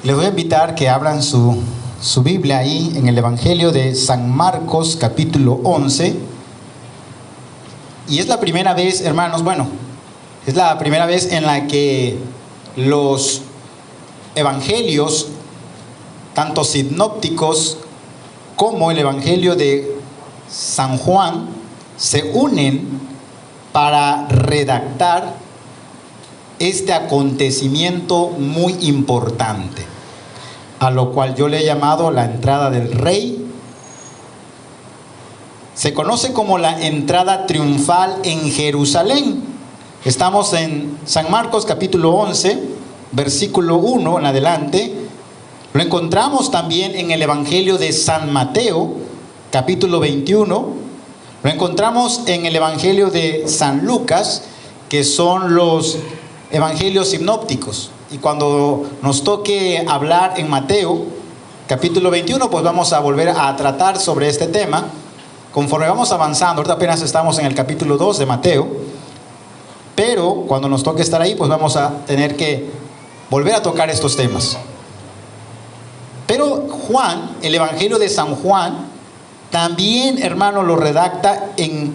Les voy a invitar que abran su Biblia ahí en el Evangelio de San Marcos, capítulo 11. Y es la primera vez, hermanos, es la primera vez en la que los evangelios, tanto sinópticos como el Evangelio de San Juan, se unen para redactar este acontecimiento muy importante, a lo cual yo le he llamado la entrada del Rey. Se conoce como la entrada triunfal en Jerusalén. Estamos en San Marcos capítulo 11, versículo 1 en adelante. Lo encontramos también en el Evangelio de San Mateo, capítulo 21. Lo encontramos en el Evangelio de San Lucas, que son los evangelios sinópticos. Y cuando nos toque hablar en Mateo, capítulo 21, pues vamos a volver a tratar sobre este tema. Conforme vamos avanzando, ahorita apenas estamos en el capítulo 2 de Mateo, pero cuando nos toque estar ahí, pues vamos a tener que volver a tocar estos temas. Pero Juan, el Evangelio de San Juan, también, hermano, lo redacta en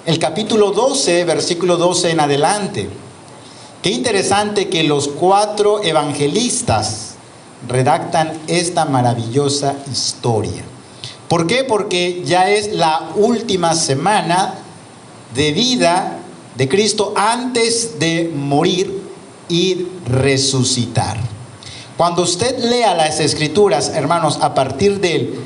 el capítulo 12, versículo 12 en adelante. Qué interesante que los 4 evangelistas redactan esta maravillosa historia. ¿Por qué? Porque ya es la última semana de vida de Cristo antes de morir y resucitar. Cuando usted lea las Escrituras, hermanos, a partir del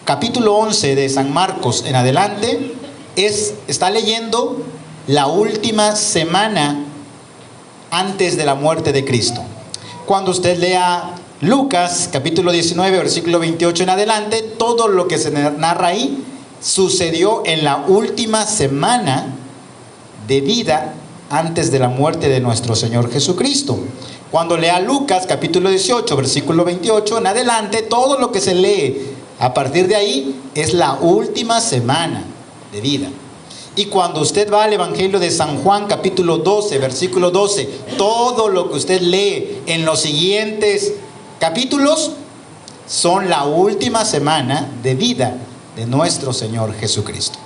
capítulo 11 de San Marcos en adelante, está leyendo la última semana antes de la muerte de Cristo. Cuando usted lea Lucas, capítulo 19, versículo 28 en adelante, todo lo que se narra ahí sucedió en la última semana de vida antes de la muerte de nuestro Señor Jesucristo. Cuando lea Lucas, capítulo 18, versículo 28 en adelante, todo lo que se lee a partir de ahí es la última semana de vida. Y cuando usted va al Evangelio de San Juan, capítulo 12, versículo 12, todo lo que usted lee en los siguientes capítulos son la última semana de vida de nuestro Señor Jesucristo.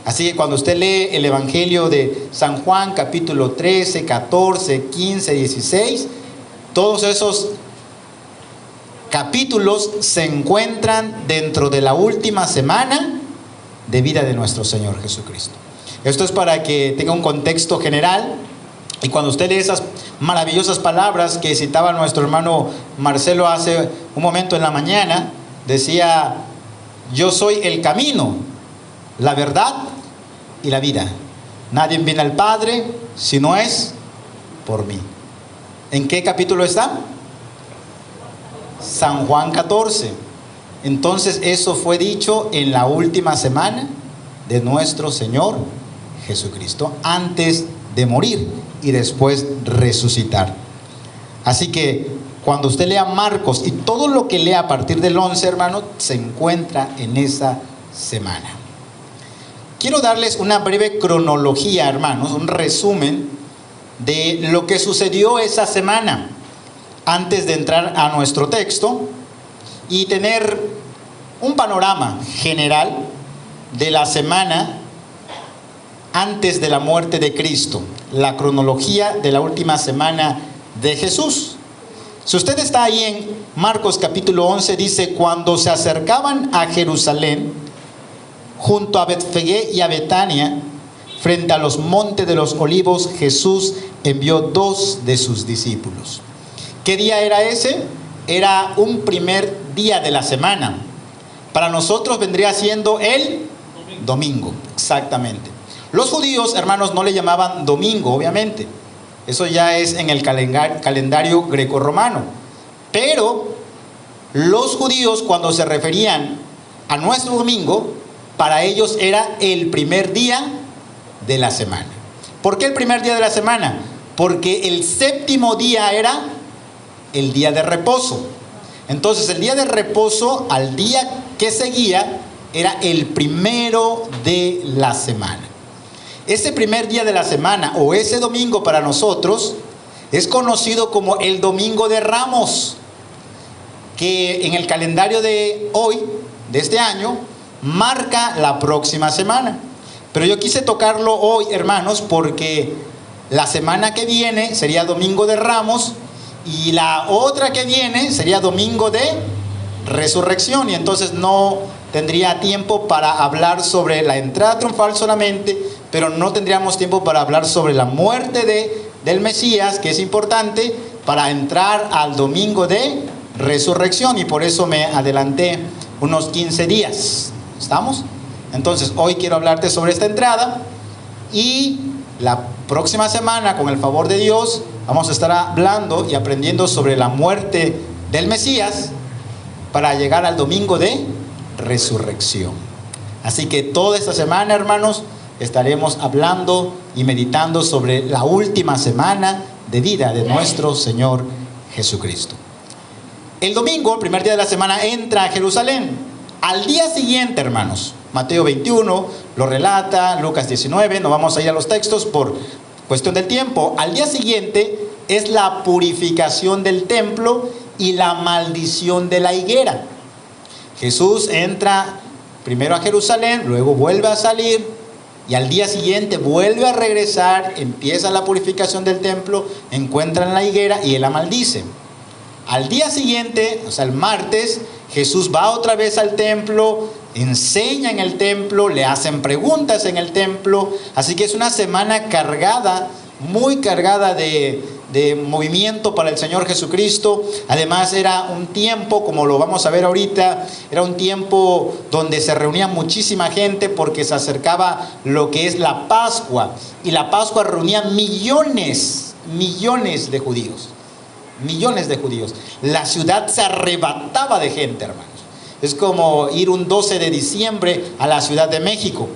Así que cuando usted lee el Evangelio de San Juan, capítulo 13, 14, 15, 16, todos esos capítulos se encuentran dentro de la última semana de vida de nuestro Señor Jesucristo. Esto es para que tenga un contexto general. Y cuando usted lee esas maravillosas palabras que citaba nuestro hermano Marcelo hace un momento en la mañana, decía: yo soy el camino, la verdad y la vida. Nadie viene al Padre si no es por mí. ¿En qué capítulo está? San Juan 14. Entonces eso fue dicho en la última semana de nuestro Señor Jesucristo, antes de morir y después resucitar. Así que cuando usted lea Marcos y todo lo que lea a partir del 11, hermano, se encuentra en esa semana. Quiero darles una breve cronología, hermanos, un resumen de lo que sucedió esa semana antes de entrar a nuestro texto y tener un panorama general de la semana antes de la muerte de Cristo, la cronología de la última semana de Jesús. Si usted está ahí en Marcos capítulo 11, dice: cuando se acercaban a Jerusalén, junto a Betfagé y a Betania, frente a los montes de los olivos, Jesús envió 2 de sus discípulos. ¿Qué día era ese? Era un primer día de la semana. Para nosotros vendría siendo el domingo, exactamente. Los judíos, hermanos, no le llamaban domingo, obviamente. Eso ya es en el calendario grecorromano. Pero los judíos, cuando se referían a nuestro domingo, para ellos era el primer día de la semana. ¿Por qué el primer día de la semana? Porque el 7º día era el día de reposo. Entonces el día de reposo al día que seguía era el primero de la semana. Ese primer día de la semana, o ese domingo, para nosotros es conocido como el Domingo de Ramos. que en el calendario de hoy, de este año, marca la próxima semana. Pero yo quise tocarlo hoy, hermanos, porque la semana que viene sería Domingo de Ramos y la otra que viene sería Domingo de Resurrección, y entonces no tendría tiempo para hablar sobre la entrada triunfal solamente, pero no tendríamos tiempo para hablar sobre la muerte del Mesías, que es importante para entrar al Domingo de Resurrección, y por eso me adelanté unos 15 días. ¿Estamos? Entonces hoy quiero hablarte sobre esta entrada, y la próxima semana, con el favor de Dios, vamos a estar hablando y aprendiendo sobre la muerte del Mesías para llegar al Domingo de Resurrección. Así que toda esta semana, hermanos, estaremos hablando y meditando sobre la última semana de vida de nuestro Señor Jesucristo. El domingo, el primer día de la semana, entra a Jerusalén. Al día siguiente, hermanos, Mateo 21 lo relata, Lucas 19, no vamos a ir a los textos por cuestión del tiempo. Al día siguiente es la purificación del templo y la maldición de la higuera. Jesús entra primero a Jerusalén, luego vuelve a salir, y al día siguiente vuelve a regresar, empieza la purificación del templo, encuentran la higuera y él la maldice. Al día siguiente, o sea el martes, Jesús va otra vez al templo, enseña en el templo, le hacen preguntas en el templo. Así que es una semana cargada, muy cargada de movimiento para el Señor Jesucristo. Además era un tiempo, como lo vamos a ver ahorita, era un tiempo donde se reunía muchísima gente porque se acercaba lo que es la Pascua. Y la Pascua reunía millones de judíos. Millones de judíos. La ciudad se arrebataba de gente, hermanos. Es como ir un 12 de diciembre a la Ciudad de México.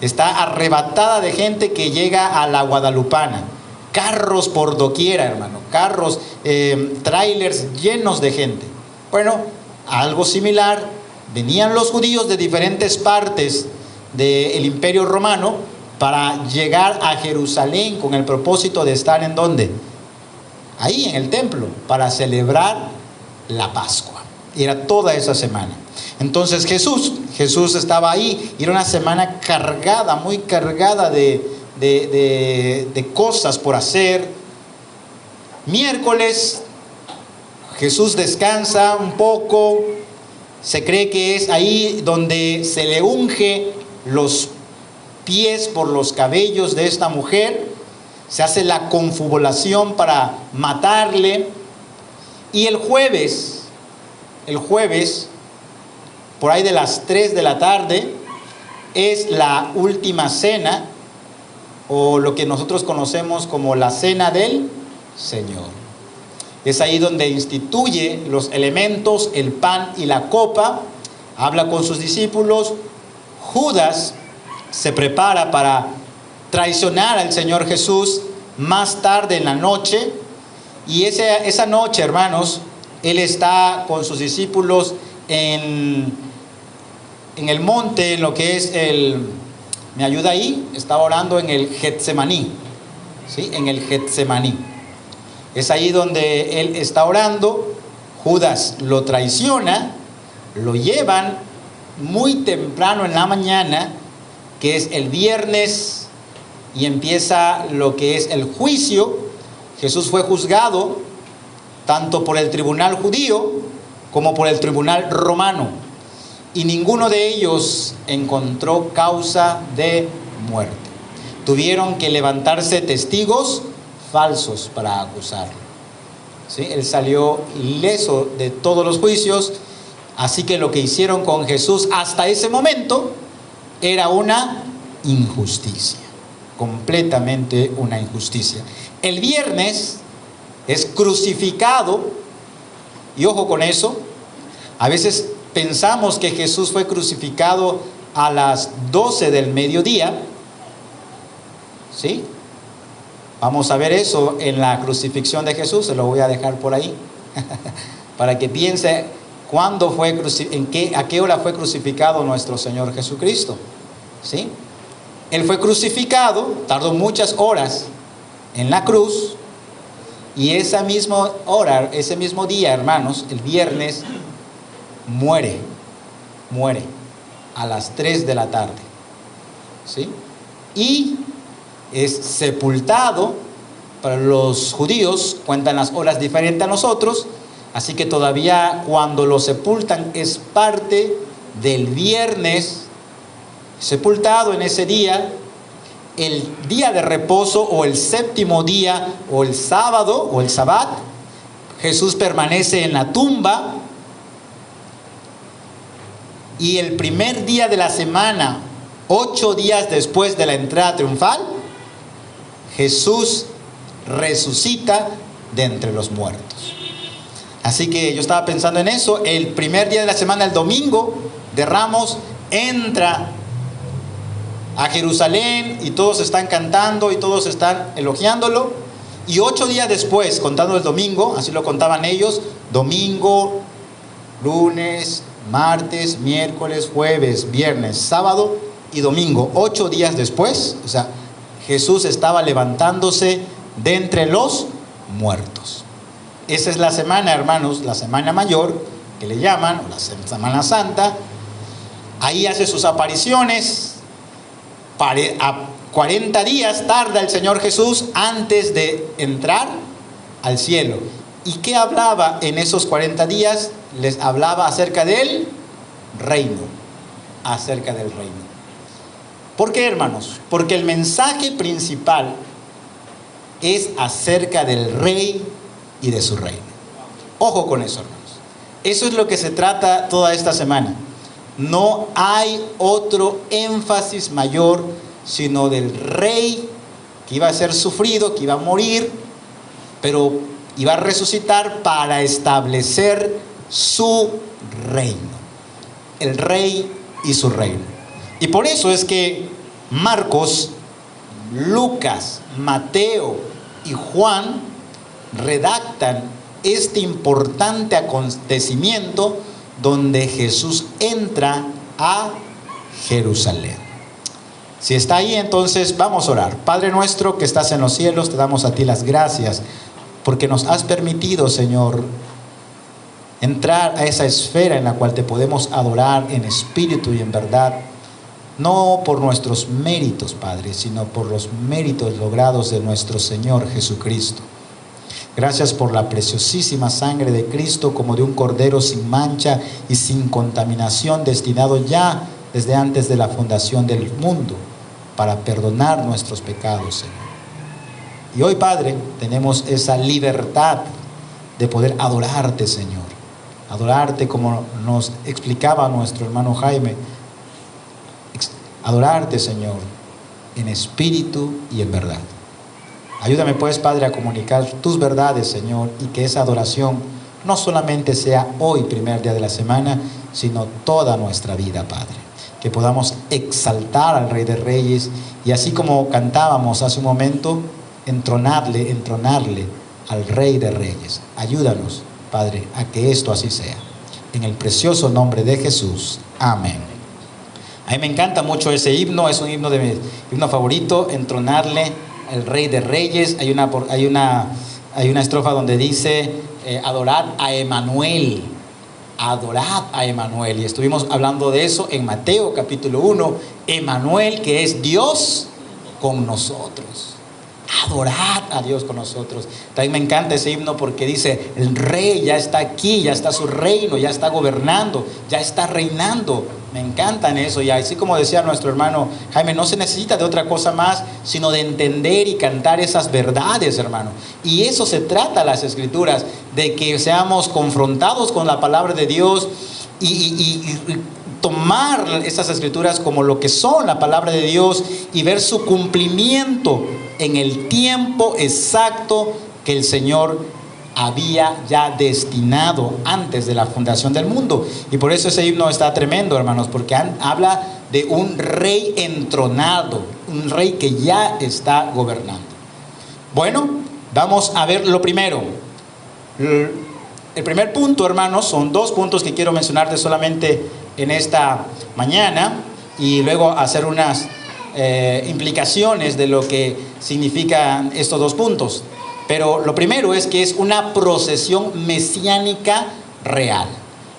Está arrebatada de gente que llega a la Guadalupana. Carros por doquiera, hermano. Carros, trailers llenos de gente. Bueno, algo similar. Venían los judíos de diferentes partes del Imperio Romano para llegar a Jerusalén con el propósito de estar ¿en dónde? Ahí en el templo, para celebrar la Pascua. Y era toda esa semana. Entonces Jesús estaba ahí, y era una semana cargada, muy cargada de cosas por hacer. Miércoles, Jesús descansa un poco. Se cree que es ahí donde se le unge los pies por los cabellos de esta mujer. Se hace la confabulación para matarle. Y el jueves, por ahí de las 3 de la tarde, es la última cena, o lo que nosotros conocemos como la Cena del Señor. Es ahí donde instituye los elementos, el pan y la copa. Habla con sus discípulos. Judas se prepara para traicionar al Señor Jesús más tarde en la noche. Y esa noche, hermanos, Él está con sus discípulos en el monte, en lo que es ¿me ayuda ahí? Está orando en el Getsemaní. ¿Sí? En el Getsemaní. Es ahí donde Él está orando. Judas lo traiciona. Lo llevan muy temprano en la mañana, que es el viernes, y empieza lo que es el juicio. Jesús fue juzgado tanto por el tribunal judío como por el tribunal romano, y ninguno de ellos encontró causa de muerte. Tuvieron que levantarse testigos falsos para acusarlo. ¿Sí? Él salió ileso de todos los juicios. Así que lo que hicieron con Jesús hasta ese momento era una injusticia. Completamente una injusticia. El viernes es crucificado, y ojo con eso, a veces pensamos que Jesús fue crucificado a las 12 del mediodía, ¿sí? Vamos a ver eso en la crucifixión de Jesús, se lo voy a dejar por ahí, para que piense cuándo fue, a qué hora fue crucificado nuestro Señor Jesucristo, ¿sí? Él fue crucificado, tardó muchas horas en la cruz, Y esa misma hora, ese mismo día, hermanos, el viernes, muere a las 3 de la tarde, ¿sí? Y es sepultado. Para los judíos cuentan las horas diferentes a nosotros, así que todavía cuando lo sepultan es parte del viernes, sepultado en ese día. El día de reposo o el séptimo día o el sábado o el sabbat, Jesús permanece en la tumba. Y el primer día de la semana, 8 días después de la entrada triunfal, Jesús resucita de entre los muertos. Así que yo estaba pensando en eso. El primer día de la semana, el domingo de Ramos, entra a Jerusalén y todos están cantando y todos están elogiándolo. Y 8 días después, contando el domingo, así lo contaban ellos, domingo, lunes, martes, miércoles, jueves, viernes, sábado y domingo, 8 días después, o sea, Jesús estaba levantándose de entre los muertos. Esa es la semana, hermanos, la semana mayor, que le llaman, o la Semana Santa. Ahí hace sus apariciones. A 40 días tarda el Señor Jesús antes de entrar al cielo. ¿Y qué hablaba en esos 40 días? Les hablaba acerca del reino. Acerca del reino. ¿Por qué, hermanos? Porque el mensaje principal es acerca del rey y de su reino. Ojo con eso, hermanos. Eso es lo que se trata toda esta semana. No hay otro énfasis mayor sino del rey que iba a ser sufrido, que iba a morir, pero iba a resucitar para establecer su reino. El rey y su reino. Y por eso es que Marcos, Lucas, Mateo y Juan redactan este importante acontecimiento donde Jesús entra a Jerusalén. Si está ahí, entonces vamos a orar. Padre nuestro que estás en los cielos, te damos a ti las gracias porque nos has permitido, Señor, entrar a esa esfera en la cual te podemos adorar en espíritu y en verdad, no por nuestros méritos, Padre, sino por los méritos logrados de nuestro Señor Jesucristo. Gracias por la preciosísima sangre de Cristo, como de un cordero sin mancha y sin contaminación, destinado ya desde antes de la fundación del mundo para perdonar nuestros pecados, Señor. Y hoy, Padre, tenemos esa libertad de poder adorarte, Señor. Adorarte como nos explicaba nuestro hermano Jaime. Adorarte, Señor, en espíritu y en verdad. Ayúdame pues, Padre, a comunicar tus verdades, Señor, y que esa adoración no solamente sea hoy, primer día de la semana, sino toda nuestra vida, Padre. Que podamos exaltar al Rey de Reyes y así como cantábamos hace un momento, entronarle al Rey de Reyes. Ayúdanos, Padre, a que esto así sea. En el precioso nombre de Jesús. Amén. A mí me encanta mucho ese himno, es un himno de mi himno favorito, entronarle al Rey de Reyes. Hay una estrofa donde dice, adorad a Emanuel, adorad a Emanuel. Y estuvimos hablando de eso en Mateo capítulo 1, Emanuel, que es Dios con nosotros. Adorad a Dios con nosotros. También me encanta ese himno porque dice, el rey ya está aquí, ya está su reino, ya está gobernando, ya está reinando. Me encantan eso. Y así como decía nuestro hermano Jaime, no se necesita de otra cosa más, sino de entender y cantar esas verdades, hermano. Y eso se trata las Escrituras, de que seamos confrontados con la palabra de Dios y tomar esas Escrituras como lo que son la palabra de Dios y ver su cumplimiento en el tiempo exacto que el Señor había ya destinado antes de la fundación del mundo. Y por eso ese himno está tremendo, hermanos, porque habla de un rey entronado, un rey que ya está gobernando. Bueno, vamos a ver lo primero. El primer punto, hermanos, son 2 puntos que quiero mencionarte solamente en esta mañana y luego hacer unas implicaciones de lo que significan estos 2 puntos. Pero lo primero es que es una procesión mesiánica real.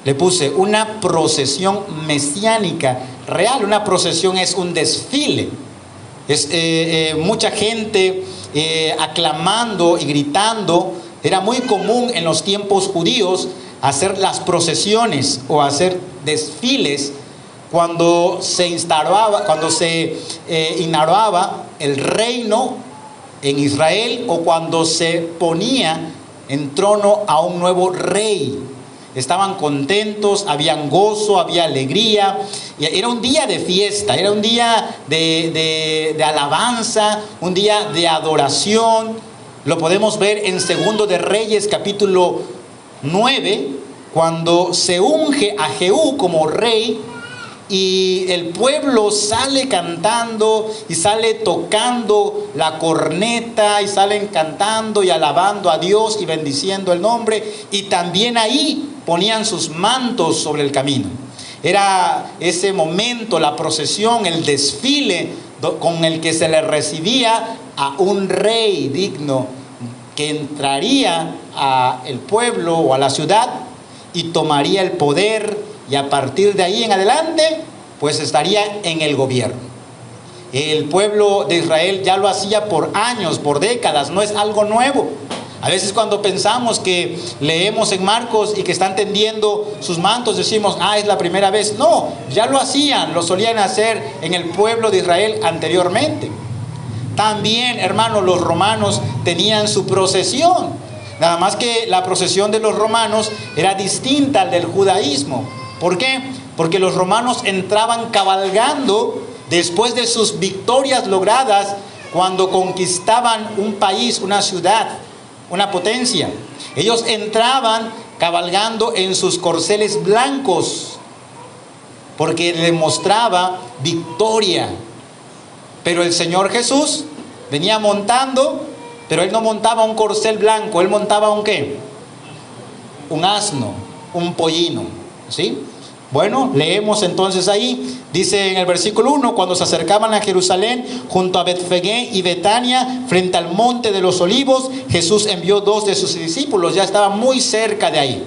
Le puse una procesión mesiánica real. Una procesión es un desfile. Es mucha gente aclamando y gritando. Era muy común en los tiempos judíos hacer las procesiones o hacer desfiles cuando se instauraba el reino en Israel, o cuando se ponía en trono a un nuevo rey. Estaban contentos, habían gozo, había alegría. Era un día de fiesta, era un día de alabanza, un día de adoración. Lo podemos ver en Segundo de Reyes, capítulo 9, cuando se unge a Jehú como rey y el pueblo sale cantando y sale tocando la corneta y salen cantando y alabando a Dios y bendiciendo el nombre, y también ahí ponían sus mantos sobre el camino. Era ese momento, la procesión, el desfile con el que se le recibía a un rey digno que entraría al pueblo o a la ciudad y tomaría el poder, y a partir de ahí en adelante pues estaría en el gobierno. El pueblo de Israel ya lo hacía por años, por décadas, no es algo nuevo. A veces cuando pensamos que leemos en Marcos y que están tendiendo sus mantos, decimos, es la primera vez. No, ya lo hacían, lo solían hacer en el pueblo de Israel anteriormente. También, hermanos, los romanos tenían su procesión. Nada más que la procesión de los romanos era distinta al del judaísmo. ¿Por qué? Porque los romanos entraban cabalgando después de sus victorias logradas cuando conquistaban un país, una ciudad, una potencia. Ellos entraban cabalgando en sus corceles blancos porque demostraba victoria. Pero el Señor Jesús venía montando, pero Él no montaba un corcel blanco, Él montaba un ¿qué? Un asno, un pollino, ¿sí? Bueno, leemos entonces ahí, dice en el versículo 1, cuando se acercaban a Jerusalén, junto a Betfagé y Betania, frente al monte de los olivos, Jesús envió 2 de sus discípulos, ya estaba muy cerca de ahí.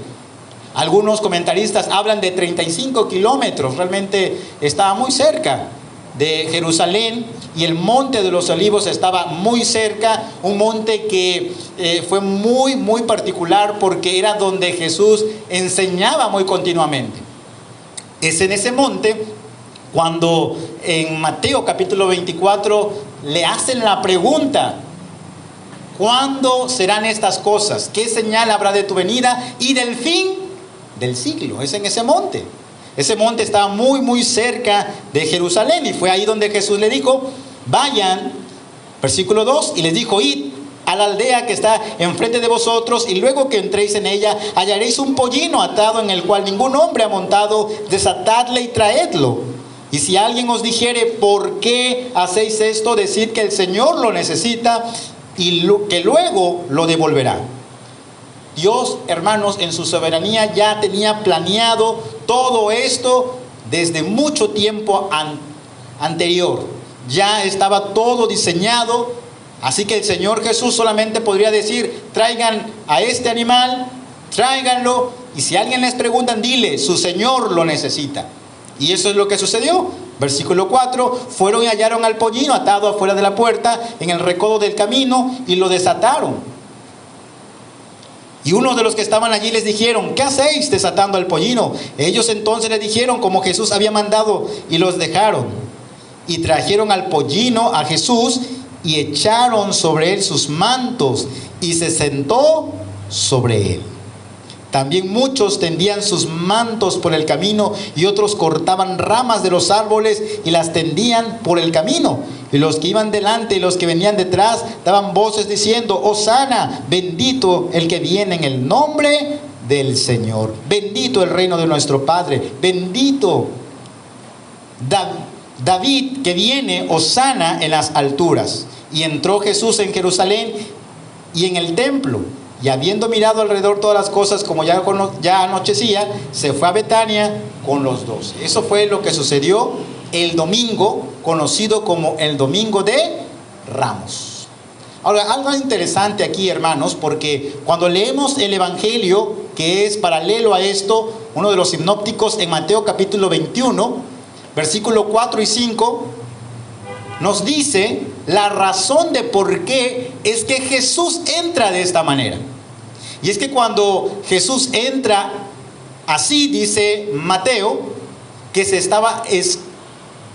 Algunos comentaristas hablan de 35 kilómetros, realmente estaba muy cerca de Jerusalén, y el monte de los olivos estaba muy cerca, un monte que fue muy, muy particular porque era donde Jesús enseñaba muy continuamente. Es en ese monte cuando en Mateo capítulo 24 le hacen la pregunta: ¿cuándo serán estas cosas? ¿Qué señal habrá de tu venida y del fin del siglo? Es en ese monte. Ese monte estaba muy, muy cerca de Jerusalén, y fue ahí donde Jesús le dijo: vayan, versículo 2, y les dijo: id a la aldea que está enfrente de vosotros, y luego que entréis en ella, hallaréis un pollino atado en el cual ningún hombre ha montado, desatadle y traedlo. Y si alguien os dijere: ¿por qué hacéis esto?, decid que el Señor lo necesita y que luego lo devolverá. Dios, hermanos, en su soberanía ya tenía planeado todo esto desde mucho tiempo anterior. Ya estaba todo diseñado. Así que el Señor Jesús solamente podría decir: traigan a este animal, tráiganlo, y si alguien les pregunta, dile: su Señor lo necesita. Y eso es lo que sucedió. Versículo 4, fueron y hallaron al pollino atado afuera de la puerta, en el recodo del camino, y lo desataron. Y unos de los que estaban allí les dijeron: ¿qué hacéis desatando al pollino? Ellos entonces le dijeron como Jesús había mandado, y los dejaron. Y trajeron al pollino a Jesús, y echaron sobre él sus mantos, y se sentó sobre él. También muchos tendían sus mantos por el camino, y otros cortaban ramas de los árboles y las tendían por el camino. Y los que iban delante y los que venían detrás daban voces diciendo: Hosana, bendito el que viene en el nombre del Señor. Bendito el reino de nuestro Padre. Bendito David que viene, Hosana en las alturas. Y entró Jesús en Jerusalén y en el templo, y habiendo mirado alrededor todas las cosas, como ya anochecía, se fue a Betania con los 12. Eso fue lo que sucedió el domingo, conocido como el Domingo de Ramos. Ahora, algo interesante aquí, hermanos, porque cuando leemos el Evangelio, que es paralelo a esto, uno de los sinópticos en Mateo capítulo 21, versículo 4 y 5, nos dice la razón de por qué es que Jesús entra de esta manera. Y es que cuando Jesús entra así, dice Mateo, que se estaba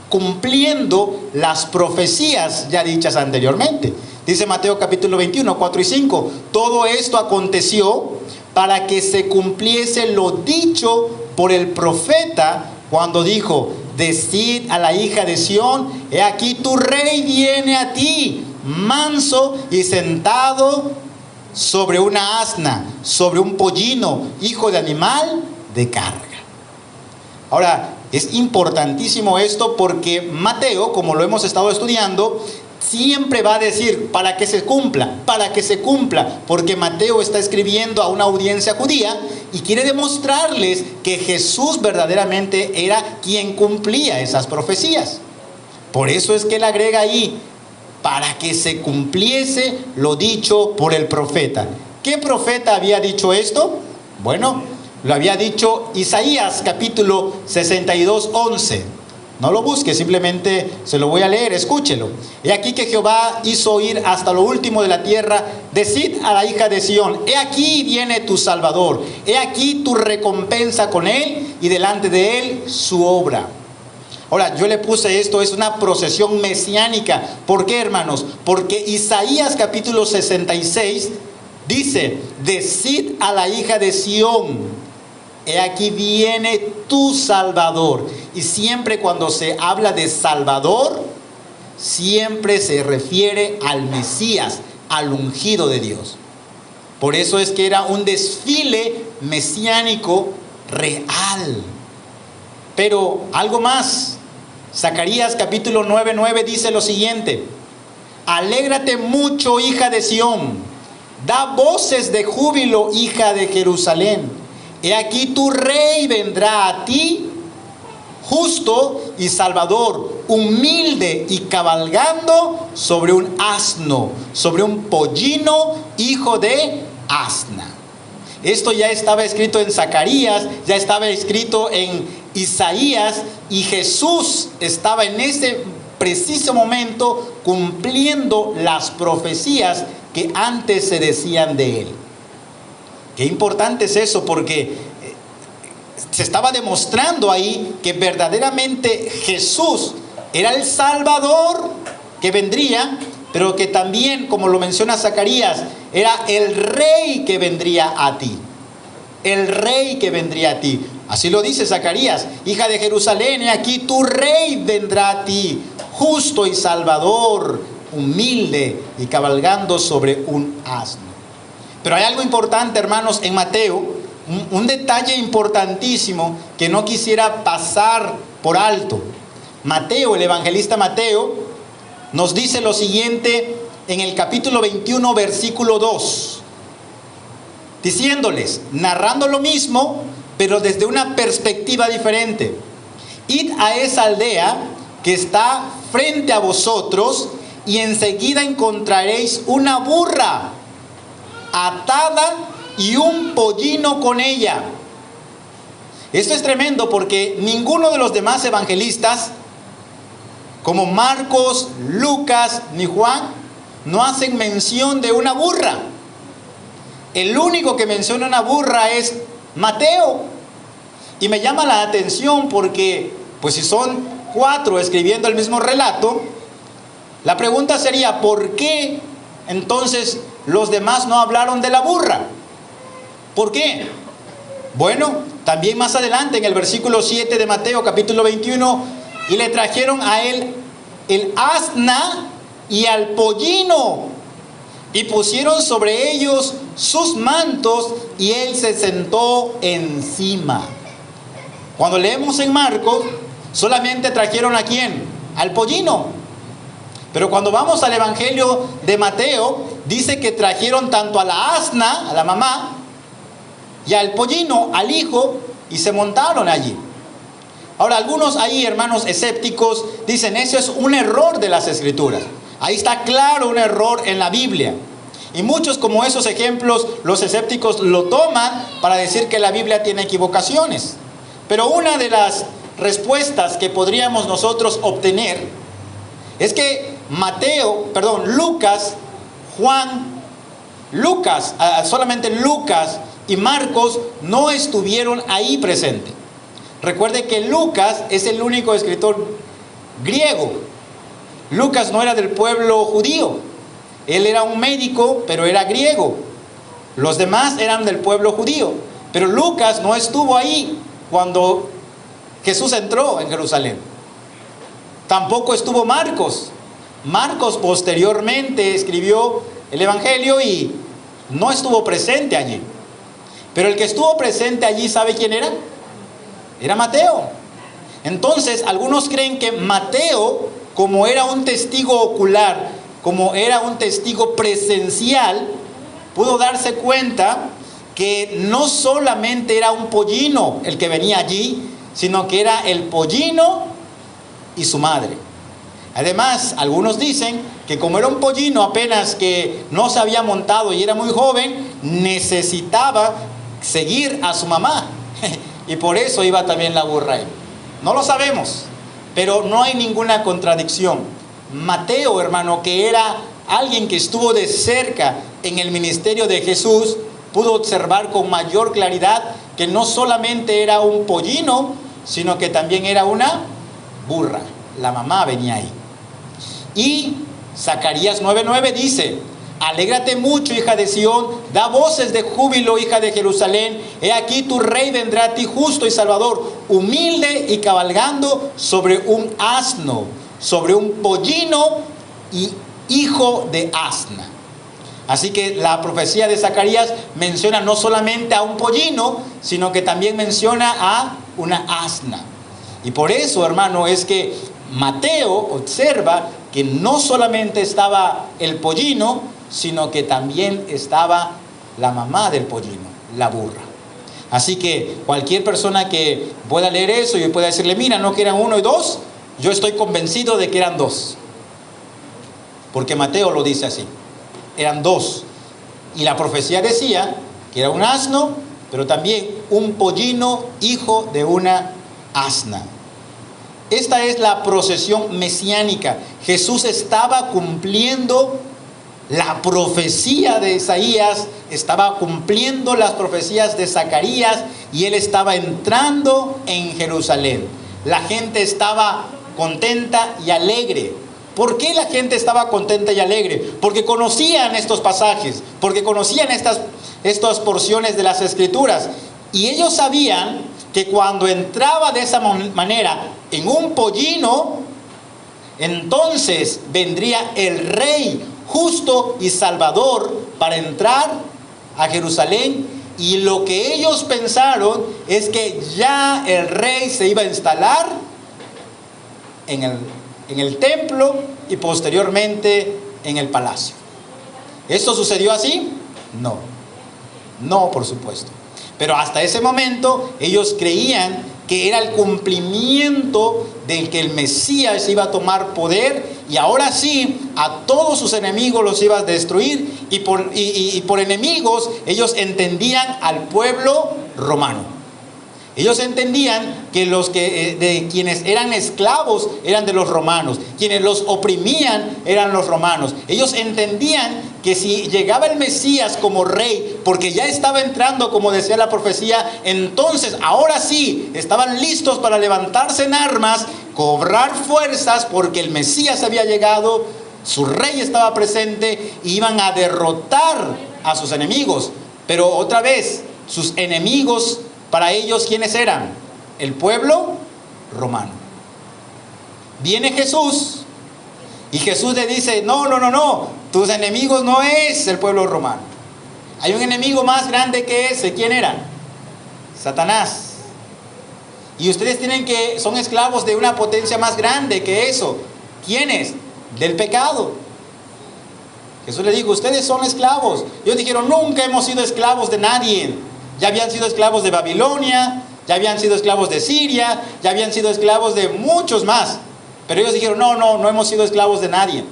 cumpliendo las profecías ya dichas anteriormente. Dice Mateo capítulo 21, 4 y 5. Todo esto aconteció para que se cumpliese lo dicho por el profeta cuando dijo: decid a la hija de Sión, he aquí tu rey viene a ti, manso y sentado sobre una asna, sobre un pollino, hijo de animal de carga. Ahora, es importantísimo esto porque Mateo, como lo hemos estado estudiando, siempre va a decir para que se cumpla, porque Mateo está escribiendo a una audiencia judía y quiere demostrarles que Jesús verdaderamente era quien cumplía esas profecías. Por eso es que él agrega ahí, para que se cumpliese lo dicho por el profeta. ¿Qué profeta había dicho esto? Bueno, lo había dicho Isaías capítulo 62, 11. No lo busque, simplemente se lo voy a leer, escúchelo. He aquí que Jehová hizo oír hasta lo último de la tierra: decid a la hija de Sión, he aquí viene tu Salvador, he aquí tu recompensa con él y delante de él su obra. Ahora, yo le puse esto, es una procesión mesiánica. ¿Por qué, hermanos? Porque Isaías capítulo 66 dice: decid a la hija de Sión, he aquí viene tu Salvador. Y siempre cuando se habla de Salvador, siempre se refiere al Mesías, al ungido de Dios. Por eso es que era un desfile mesiánico real. Pero algo más. Zacarías capítulo 9:9 dice lo siguiente: alégrate mucho, hija de Sión, da voces de júbilo, hija de Jerusalén. He aquí tu rey vendrá a ti, justo y salvador, humilde y cabalgando sobre un asno, sobre un pollino, hijo de asna. Esto ya estaba escrito en Zacarías, ya estaba escrito en Isaías, y Jesús estaba en ese preciso momento cumpliendo las profecías que antes se decían de él. Qué importante es eso, porque se estaba demostrando ahí que verdaderamente Jesús era el Salvador que vendría, pero que también, como lo menciona Zacarías, era el Rey que vendría a ti. El Rey que vendría a ti. Así lo dice Zacarías: hija de Jerusalén, he aquí tu Rey vendrá a ti, justo y salvador, humilde y cabalgando sobre un asno. Pero hay algo importante, hermanos, en Mateo, un detalle importantísimo que no quisiera pasar por alto. Mateo, el evangelista Mateo, nos dice lo siguiente en el capítulo 21, versículo 2, diciéndoles, narrando lo mismo, pero desde una perspectiva diferente: id a esa aldea que está frente a vosotros, y enseguida encontraréis una burra atada y un pollino con ella. Esto es tremendo, porque ninguno de los demás evangelistas, como Marcos, Lucas ni Juan, no hacen mención de una burra. El único que menciona una burra es Mateo. Y me llama la atención porque, pues si son 4 escribiendo el mismo relato, la pregunta sería: ¿por qué entonces los demás no hablaron de la burra? ¿Por qué? Bueno, también más adelante en el versículo 7 de Mateo capítulo 21, y le trajeron a él el asna y al pollino, y pusieron sobre ellos sus mantos, y él se sentó encima. Cuando leemos en Marcos, solamente trajeron ¿a quién? Al pollino. Pero cuando vamos al evangelio de Mateo, dice que trajeron tanto a la asna, a la mamá, y al pollino, al hijo, y se montaron allí. Ahora, algunos ahí, hermanos escépticos, dicen: eso es un error de las escrituras. Ahí está claro un error en la Biblia. Y muchos como esos ejemplos, los escépticos lo toman para decir que la Biblia tiene equivocaciones. Pero una de las respuestas que podríamos nosotros obtener es que solamente Lucas y Marcos no estuvieron ahí presentes. Recuerde que Lucas es el único escritor griego. Lucas no era del pueblo judío. Él era un médico, pero era griego. Los demás eran del pueblo judío. Pero Lucas no estuvo ahí cuando Jesús entró en Jerusalén. Tampoco estuvo Marcos. Marcos posteriormente escribió el Evangelio y no estuvo presente allí. Pero el que estuvo presente allí, ¿sabe quién era? Era Mateo. Entonces, algunos creen que Mateo, como era un testigo ocular, como era un testigo presencial, pudo darse cuenta que no solamente era un pollino el que venía allí, sino que era el pollino y su madre. Además, algunos dicen que como era un pollino apenas que no se había montado y era muy joven, necesitaba seguir a su mamá. Y por eso iba también la burra ahí. No lo sabemos, pero no hay ninguna contradicción. Mateo, hermano, que era alguien que estuvo de cerca en el ministerio de Jesús, pudo observar con mayor claridad que no solamente era un pollino, sino que también era una burra. La mamá venía ahí. Y Zacarías 9:9 dice: alégrate mucho, hija de Sión, da voces de júbilo, hija de Jerusalén. He aquí tu rey vendrá a ti, justo y salvador, humilde y cabalgando sobre un asno, sobre un pollino y hijo de asna. Así que la profecía de Zacarías menciona no solamente a un pollino, sino que también menciona a una asna. Y por eso, hermano, es que Mateo observa que no solamente estaba el pollino, sino que también estaba la mamá del pollino, la burra. Así que cualquier persona que pueda leer eso y pueda decirle: mira, no que eran uno y dos, yo estoy convencido de que eran dos, porque Mateo lo dice así, eran dos. Y la profecía decía que era un asno, pero también un pollino, hijo de una asna. Esta es la procesión mesiánica. Jesús estaba cumpliendo la profecía de Isaías, estaba cumpliendo las profecías de Zacarías, y él estaba entrando en Jerusalén. La gente estaba contenta y alegre. ¿Por qué la gente estaba contenta y alegre? Porque conocían estos pasajes, porque conocían estas porciones de las Escrituras, y ellos sabían que cuando entraba de esa manera en un pollino, entonces vendría el rey justo y salvador para entrar a Jerusalén. Y lo que ellos pensaron es que ya el rey se iba a instalar en el templo y posteriormente en el palacio. ¿Esto sucedió así? No, por supuesto. Pero hasta ese momento ellos creían que era el cumplimiento del que el Mesías iba a tomar poder, y ahora sí a todos sus enemigos los iba a destruir. Y por enemigos ellos entendían al pueblo romano. Ellos entendían que de quienes eran esclavos eran de los romanos, quienes los oprimían eran los romanos. Ellos entendían que si llegaba el Mesías como rey, porque ya estaba entrando, como decía la profecía, entonces ahora sí estaban listos para levantarse en armas, cobrar fuerzas, porque el Mesías había llegado, su rey estaba presente, y iban a derrotar a sus enemigos. Pero otra vez, sus enemigos para ellos, ¿quiénes eran? El pueblo romano. Viene Jesús y Jesús le dice: no, tus enemigos no es el pueblo romano. Hay un enemigo más grande que ese. ¿Quién era? Satanás. Y ustedes son esclavos de una potencia más grande que eso. ¿Quién es? Del pecado. Jesús le dijo: ustedes son esclavos. Ellos dijeron: nunca hemos sido esclavos de nadie. Ya habían sido esclavos de Babilonia, ya habían sido esclavos de Siria, ya habían sido esclavos de muchos más. Pero ellos dijeron: no hemos sido esclavos de nadie.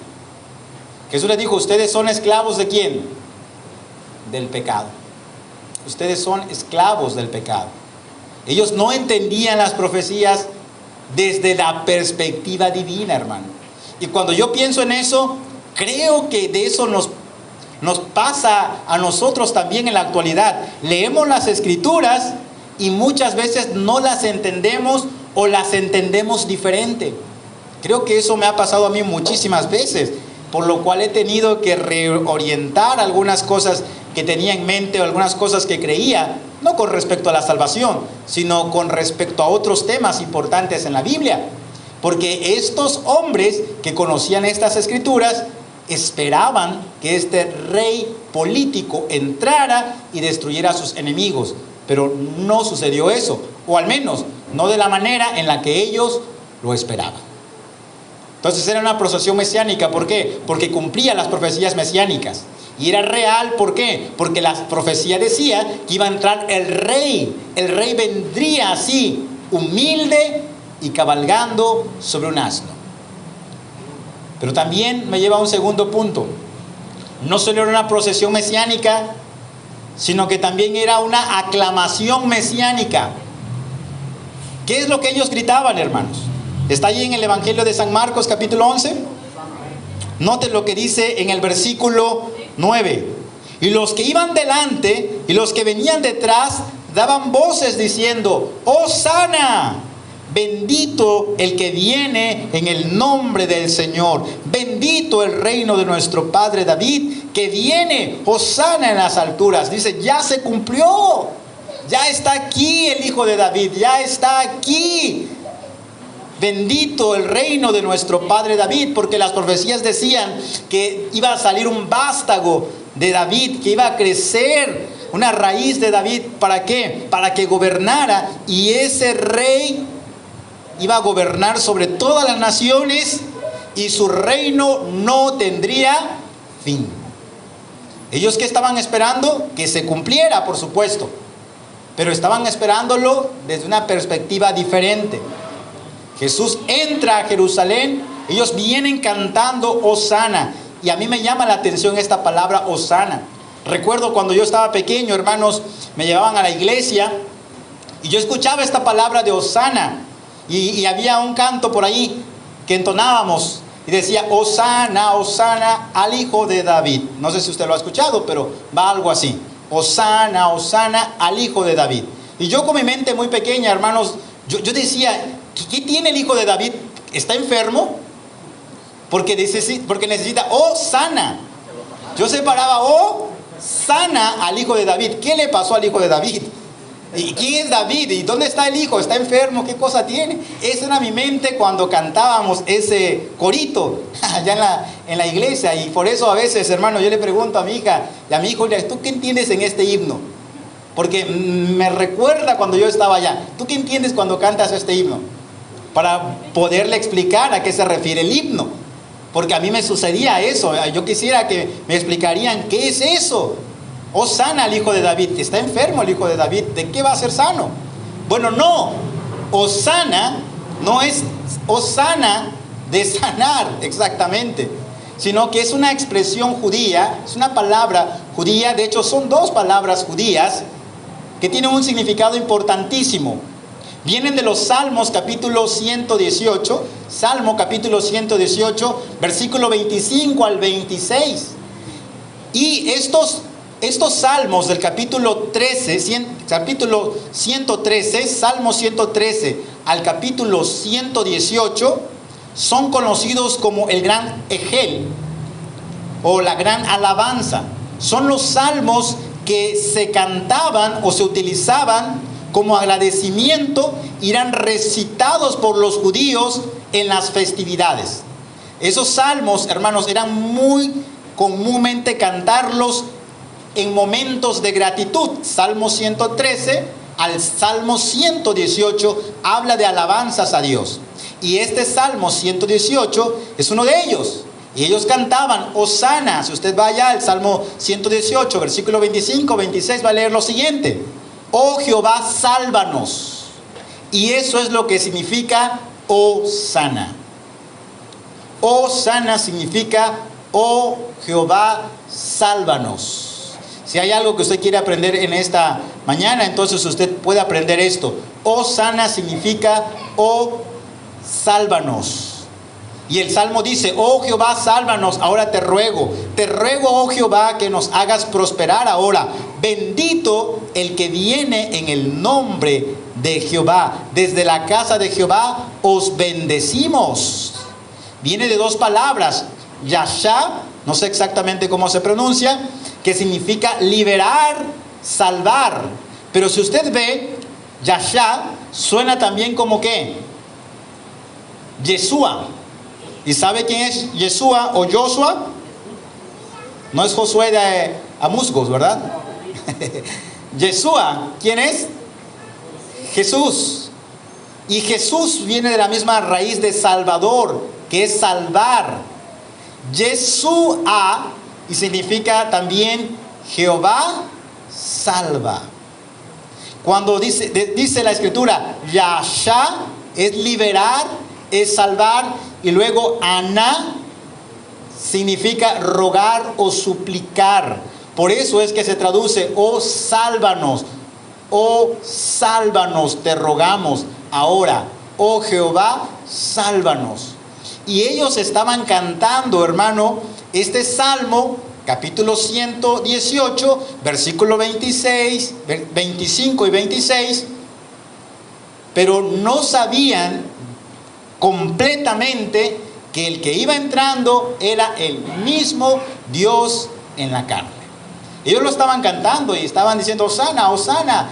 Jesús les dijo, ¿ustedes son esclavos de quién? Del pecado. Ustedes son esclavos del pecado. Ellos no entendían las profecías desde la perspectiva divina, hermano. Y cuando yo pienso en eso, creo que de eso nos pasa a nosotros también en la actualidad. Leemos las escrituras y muchas veces no las entendemos o las entendemos diferente. Creo que eso me ha pasado a mí muchísimas veces, por lo cual he tenido que reorientar algunas cosas que tenía en mente o algunas cosas que creía, no con respecto a la salvación, sino con respecto a otros temas importantes en la Biblia. Porque estos hombres que conocían estas escrituras esperaban que este rey político entrara y destruyera a sus enemigos, pero no sucedió eso, o al menos no de la manera en la que ellos lo esperaban. Entonces era una procesión mesiánica. ¿Por qué? Porque cumplía las profecías mesiánicas. Y era real, ¿por qué? Porque la profecía decía que iba a entrar el rey. El rey vendría así, humilde y cabalgando sobre un asno. Pero también me lleva a un segundo punto. No solo era una procesión mesiánica, sino que también era una aclamación mesiánica. ¿Qué es lo que ellos gritaban, hermanos? Está allí en el Evangelio de San Marcos, capítulo 11. Noten lo que dice en el versículo 9. Y los que iban delante y los que venían detrás daban voces diciendo: ¡Hosana! Bendito el que viene en el nombre del Señor. Bendito el reino de nuestro padre David, que viene, hosana en las alturas. Dice, ya se cumplió. Ya está aquí el hijo de David. Ya está aquí. Bendito el reino de nuestro padre David, porque las profecías decían que iba a salir un vástago de David, que iba a crecer una raíz de David. ¿Para qué? Para que gobernara, y ese rey iba a gobernar sobre todas las naciones y su reino no tendría fin. Ellos, ¿qué estaban esperando? Que se cumpliera, por supuesto, pero estaban esperándolo desde una perspectiva diferente. Jesús entra a Jerusalén, ellos vienen cantando hosana, y a mí me llama la atención esta palabra hosana. Recuerdo cuando yo estaba pequeño, hermanos, me llevaban a la iglesia y yo escuchaba esta palabra de hosana, y había un canto por ahí que entonábamos y decía: hosana, hosana al hijo de David. No sé si usted lo ha escuchado, pero va algo así: hosana, hosana al hijo de David. Y yo, con mi mente muy pequeña, hermanos, yo decía: ¿qué tiene el hijo de David? ¿Está enfermo? Porque necesita hosana. Yo separaba sana al hijo de David. ¿Qué le pasó al hijo de David? ¿Y quién es David? ¿Y dónde está el hijo? ¿Está enfermo? ¿Qué cosa tiene? Esa era mi mente cuando cantábamos ese corito allá en la iglesia. Y por eso a veces, hermano, yo le pregunto a mi hija y a mi hijo: ¿tú qué entiendes en este himno? Porque me recuerda cuando yo estaba allá. ¿Tú qué entiendes cuando cantas este himno? Para poderle explicar a qué se refiere el himno. Porque a mí me sucedía eso. Yo quisiera que me explicarían qué es eso. Hosana al hijo de David. ¿Está enfermo el hijo de David? ¿De qué va a ser sano? Bueno, no. Hosana no es hosana de sanar exactamente, sino que es una expresión judía, es una palabra judía. De hecho, son dos palabras judías que tienen un significado importantísimo. Vienen de los Salmos capítulo 118, Salmo capítulo 118, versículo 25 al 26. Y estos salmos del capítulo 113, Salmo 113 al capítulo 118, son conocidos como el gran Egel o la gran alabanza. Son los salmos que se cantaban o se utilizaban como agradecimiento, eran recitados por los judíos en las festividades. Esos salmos, hermanos, eran muy comúnmente cantarlos en momentos de gratitud. Salmo 113 al Salmo 118 habla de alabanzas a Dios. Y este Salmo 118 es uno de ellos. Y ellos cantaban hosana. Si usted va allá al Salmo 118, versículo 25, 26, va a leer lo siguiente: oh Jehová, sálvanos. Y eso es lo que significa hosana. Hosana significa oh Jehová, sálvanos. Si hay algo que usted quiere aprender en esta mañana, entonces usted puede aprender esto. Oh sana significa, oh sálvanos. Y el Salmo dice, oh Jehová, sálvanos, ahora te ruego, oh Jehová, que nos hagas prosperar ahora. Bendito el que viene en el nombre de Jehová. Desde la casa de Jehová os bendecimos. Viene de dos palabras, Yasha, no sé exactamente cómo se pronuncia, que significa liberar, salvar. Pero si usted ve, Yasha suena también como ¿qué? Yeshua. ¿Y sabe quién es Yeshua o Joshua? No es Josué de Amusgos, ¿verdad? Yeshua, ¿quién es? Jesús. Y Jesús viene de la misma raíz de Salvador, que es salvar. Yeshua, y significa también Jehová salva. Cuando dice la escritura, Yasha es liberar, es salvar. Y luego Aná significa rogar o suplicar. Por eso es que se traduce, oh sálvanos, te rogamos ahora, oh Jehová, sálvanos. Y ellos estaban cantando, hermano, este salmo, capítulo 118, versículo 26, 25 y 26, pero no sabían completamente que el que iba entrando era el mismo Dios en la carne. Ellos lo estaban cantando y estaban diciendo Hosana, Hosana,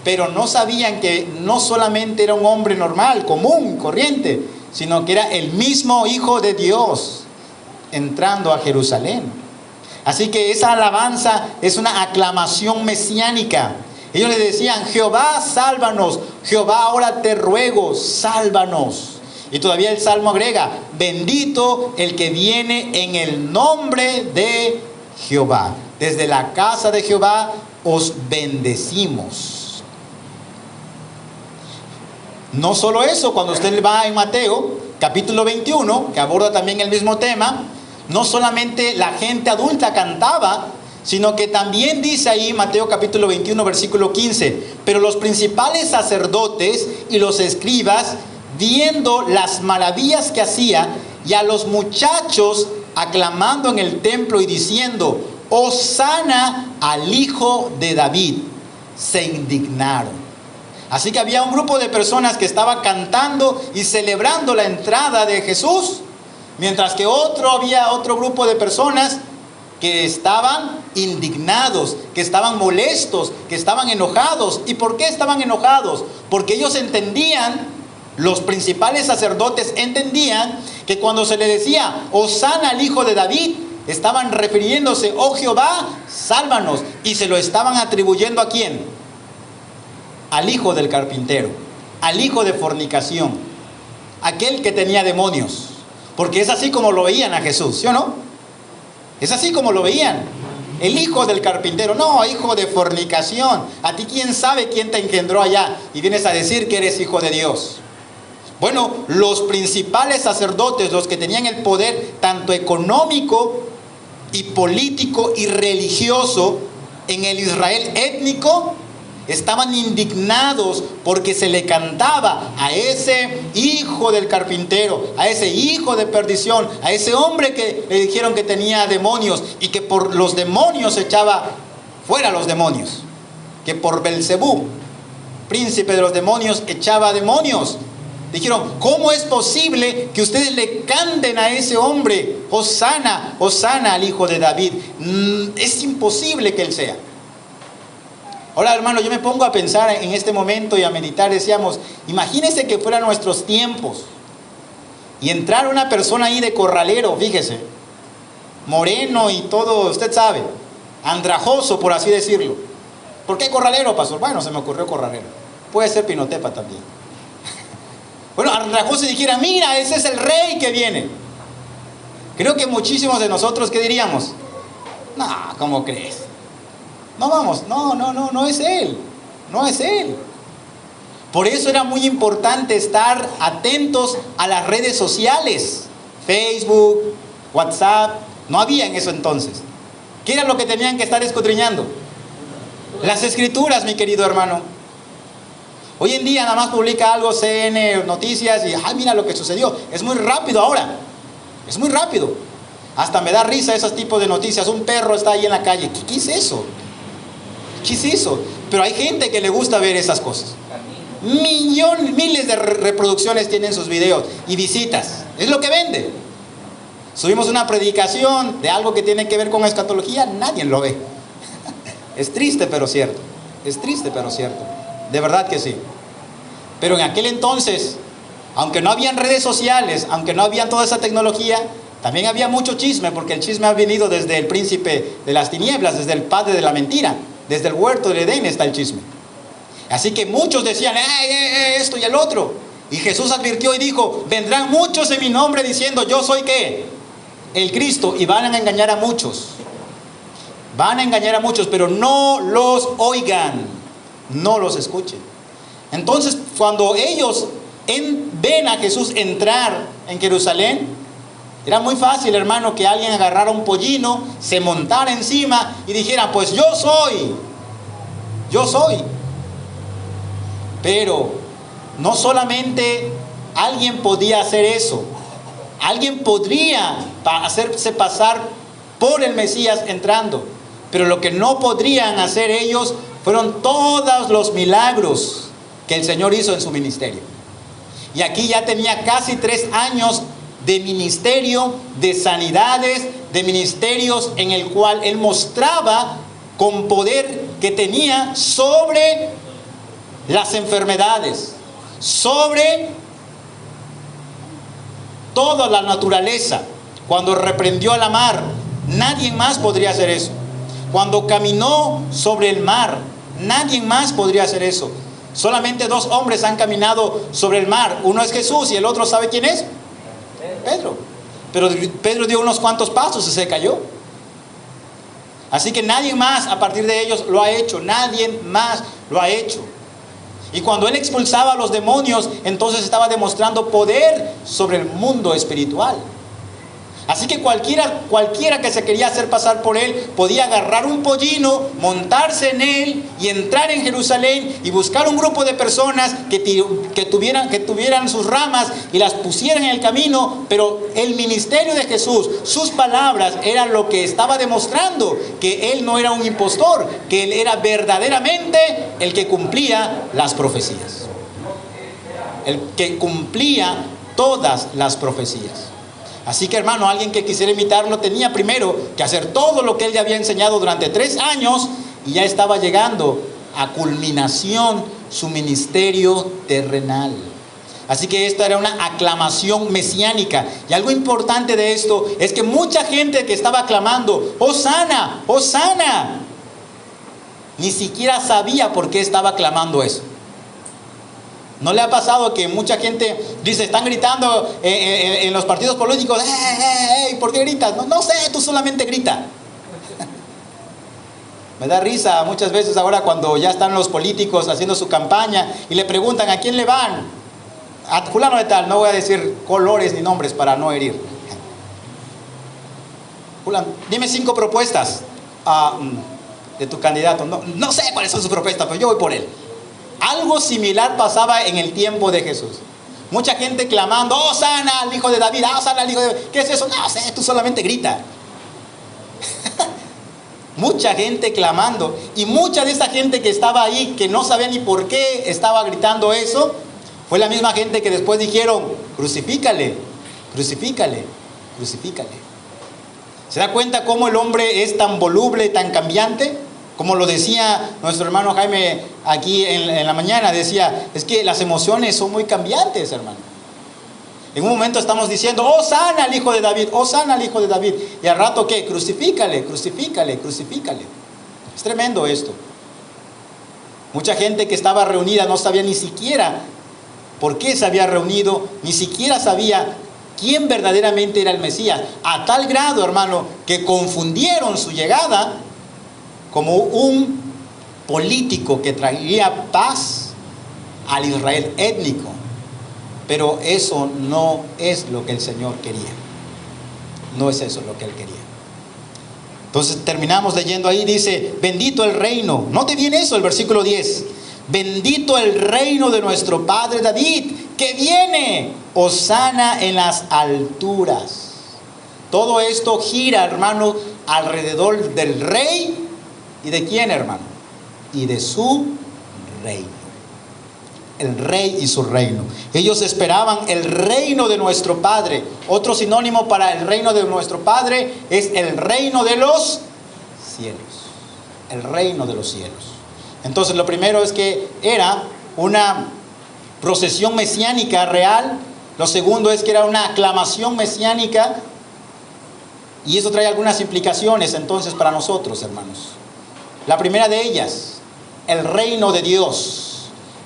pero no sabían que no solamente era un hombre normal, común, corriente, sino que era el mismo Hijo de Dios entrando a Jerusalén. Así que esa alabanza es una aclamación mesiánica. Ellos le decían, Jehová, sálvanos, Jehová, ahora te ruego, sálvanos. Y todavía el Salmo agrega, bendito el que viene en el nombre de Jehová. Desde la casa de Jehová os bendecimos. No solo eso, cuando usted va en Mateo, capítulo 21, que aborda también el mismo tema, no solamente la gente adulta cantaba, sino que también dice ahí Mateo capítulo 21, versículo 15, pero los principales sacerdotes y los escribas, viendo las maravillas que hacía, y a los muchachos aclamando en el templo y diciendo, Hosana al Hijo de David, se indignaron. Así que había un grupo de personas que estaba cantando y celebrando la entrada de Jesús, mientras que había otro grupo de personas que estaban indignados, que estaban molestos, que estaban enojados. ¿Y por qué estaban enojados? Porque ellos entendían, los principales sacerdotes entendían que cuando se le decía Hosana al Hijo de David, estaban refiriéndose, oh Jehová, sálvanos, y se lo estaban atribuyendo ¿a quién? Al hijo del carpintero, al hijo de fornicación, aquel que tenía demonios, porque es así como lo veían a Jesús, ¿sí o no? Es así como lo veían, el hijo del carpintero, no, hijo de fornicación, a ti quién sabe quién te engendró allá, y vienes a decir que eres hijo de Dios. Bueno, los principales sacerdotes, los que tenían el poder tanto económico y político y religioso en el Israel étnico, estaban indignados porque se le cantaba a ese hijo del carpintero, a ese hijo de perdición, a ese hombre que le dijeron que tenía demonios y que por los demonios echaba fuera los demonios, que por Belcebú, príncipe de los demonios, echaba demonios. Dijeron, ¿cómo es posible que ustedes le canten a ese hombre, Hosana, Hosana al Hijo de David? Es imposible que él sea. Ahora, hermano, yo me pongo a pensar en este momento y a meditar. Decíamos, imagínense que fueran nuestros tiempos y entrar una persona ahí de corralero, fíjese, moreno y todo, usted sabe, andrajoso, por así decirlo. ¿Por qué corralero, pastor? Bueno, se me ocurrió corralero. Puede ser pinotepa también. Bueno, andrajoso y dijera, mira, ese es el rey que viene. Creo que muchísimos de nosotros, ¿qué diríamos? No, ¿cómo crees? No vamos, no es él, no es él. Por eso era muy importante estar atentos a las redes sociales, Facebook, WhatsApp, No había en eso entonces. ¿Qué era lo que tenían que estar escudriñando? Las escrituras, mi querido hermano. Hoy en día nada más publica algo CN Noticias y ¡ay, mira lo que sucedió! Es muy rápido ahora. Es muy rápido. Hasta me da risa esos tipos de noticias. Un perro está ahí en la calle. ¿Qué es eso? ¿Qué es eso? Pero hay gente que le gusta ver esas cosas. Miles de reproducciones tienen sus videos y visitas. Es lo que vende. Subimos una predicación de algo que tiene que ver con escatología, nadie lo ve. Es triste pero cierto. Es triste pero cierto. De verdad que sí. Pero en aquel entonces, aunque no habían redes sociales, aunque no había toda esa tecnología, también había mucho chisme, porque el chisme ha venido desde el príncipe de las tinieblas, desde el padre de la mentira. Desde el huerto del Edén está el chisme. Así que muchos decían, esto y el otro. Y Jesús advirtió y dijo, vendrán muchos en mi nombre diciendo, yo soy ¿qué? El Cristo. Y van a engañar a muchos. Van a engañar a muchos, pero no los oigan. No los escuchen. Entonces, cuando ellos ven a Jesús entrar en Jerusalén, era muy fácil, hermano, que alguien agarrara un pollino, se montara encima y dijera, pues yo soy. Pero no solamente alguien podía hacer eso. Alguien podría hacerse pasar por el Mesías entrando. Pero lo que no podrían hacer ellos fueron todos los milagros que el Señor hizo en su ministerio. Y aquí ya tenía casi 3 años de ministerio, de sanidades, de ministerios en el cual Él mostraba con poder que tenía sobre las enfermedades, sobre toda la naturaleza. Cuando reprendió a la mar, nadie más podría hacer eso. Cuando caminó sobre el mar, nadie más podría hacer eso. Solamente 2 hombres han caminado sobre el mar. Uno es Jesús y el otro, ¿sabe quién es? Pedro. Pero Pedro dio unos cuantos pasos y se cayó. Así que nadie más a partir de ellos lo ha hecho. Nadie más lo ha hecho. Y cuando Él expulsaba a los demonios, entonces estaba demostrando poder sobre el mundo espiritual. Así que cualquiera que se quería hacer pasar por Él podía agarrar un pollino, montarse en él y entrar en Jerusalén y buscar un grupo de personas que tuvieran sus ramas y las pusieran en el camino. Pero el ministerio de Jesús, sus palabras, eran lo que estaba demostrando que Él no era un impostor, que Él era verdaderamente el que cumplía las profecías, el que cumplía todas las profecías. Así que, hermano, alguien que quisiera imitarlo tenía primero que hacer todo lo que Él ya había enseñado durante 3 años, y ya estaba llegando a culminación su ministerio terrenal. Así que esta era una aclamación mesiánica. Y algo importante de esto es que mucha gente que estaba aclamando, ¡Hosana! ¡Hosana!, ni siquiera sabía por qué estaba clamando eso. ¿No le ha pasado que mucha gente dice, están gritando en los partidos políticos, ¿por qué gritas? No sé, tú solamente grita. Me da risa muchas veces ahora cuando ya están los políticos haciendo su campaña y le preguntan, ¿a quién le van? A fulano de tal. No voy a decir colores ni nombres para no herir. Fulano, dime 5 propuestas de tu candidato. No sé cuáles son sus propuestas, pero yo voy por él. Algo similar pasaba en el tiempo de Jesús. Mucha gente clamando, ¡Hosana al hijo de David! ¡Hosana al hijo de David! ¿Qué es eso? No sé, tú solamente grita. Mucha gente clamando. Y mucha de esa gente que estaba ahí, que no sabía ni por qué estaba gritando eso, fue la misma gente que después dijeron, crucifícale, crucifícale, crucifícale. ¿Se da cuenta cómo el hombre es tan voluble, tan cambiante? Como lo decía nuestro hermano Jaime aquí en la mañana, decía, es que las emociones son muy cambiantes, hermano. En un momento estamos diciendo, ¡Hosana al hijo de David! ¡Hosana al hijo de David! Y al rato, ¿qué? Crucifícale, crucifícale, crucifícale. Es tremendo esto. Mucha gente que estaba reunida no sabía ni siquiera por qué se había reunido, ni siquiera sabía quién verdaderamente era el Mesías. A tal grado, hermano, que confundieron su llegada como un político que traería paz al Israel étnico. Pero eso no es lo que el Señor quería. No es eso lo que Él quería. Entonces terminamos leyendo ahí, dice, bendito el reino. Note bien eso, el versículo 10. Bendito el reino de nuestro padre David, que viene, hosana en las alturas. Todo esto gira, hermano, alrededor del rey. ¿Y de quién, hermano? Y de su reino. El rey y su reino. Ellos esperaban el reino de nuestro Padre. Otro sinónimo para el reino de nuestro Padre es el reino de los cielos. El reino de los cielos. Entonces lo primero es que era una procesión mesiánica real. Lo segundo es que era una aclamación mesiánica. Y eso trae algunas implicaciones entonces para nosotros, hermanos. La primera de ellas, el reino de Dios.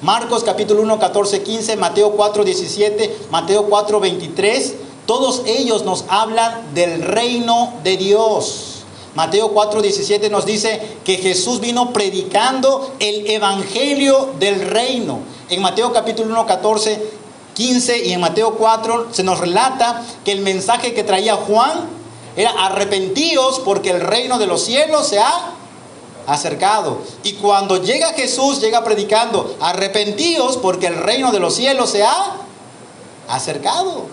Marcos capítulo 1, 14, 15, Mateo 4, 17, Mateo 4, 23. Todos ellos nos hablan del reino de Dios. Mateo 4, 17 nos dice que Jesús vino predicando el evangelio del reino. En Mateo capítulo 1, 14, 15 y en Mateo 4 se nos relata que el mensaje que traía Juan era arrepentíos porque el reino de los cielos se ha acercado. Y cuando llega Jesús, llega predicando, arrepentíos porque el reino de los cielos se ha acercado.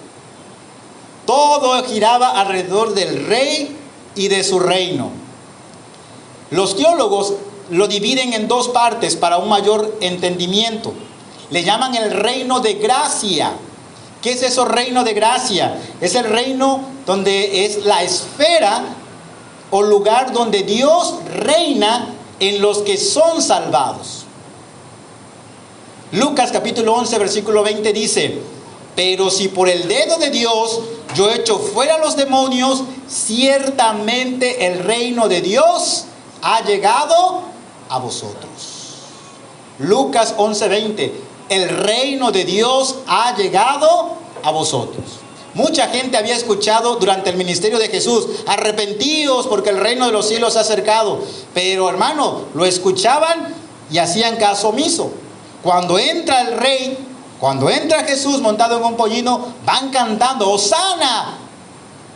Todo giraba alrededor del rey y de su reino. Los teólogos lo dividen en dos partes para un mayor entendimiento. Le llaman el reino de gracia. ¿Qué es eso, reino de gracia? Es el reino donde es la esfera o lugar donde Dios reina en los que son salvados. Lucas capítulo 11 versículo 20 dice: pero si por el dedo de Dios yo echo fuera los demonios, ciertamente el reino de Dios ha llegado a vosotros. Lucas 11:20, el reino de Dios ha llegado a vosotros. Mucha gente había escuchado durante el ministerio de Jesús: arrepentíos porque el reino de los cielos se ha acercado. Pero hermano, lo escuchaban y hacían caso omiso. Cuando entra el rey, cuando entra Jesús montado en un pollino, van cantando: hosana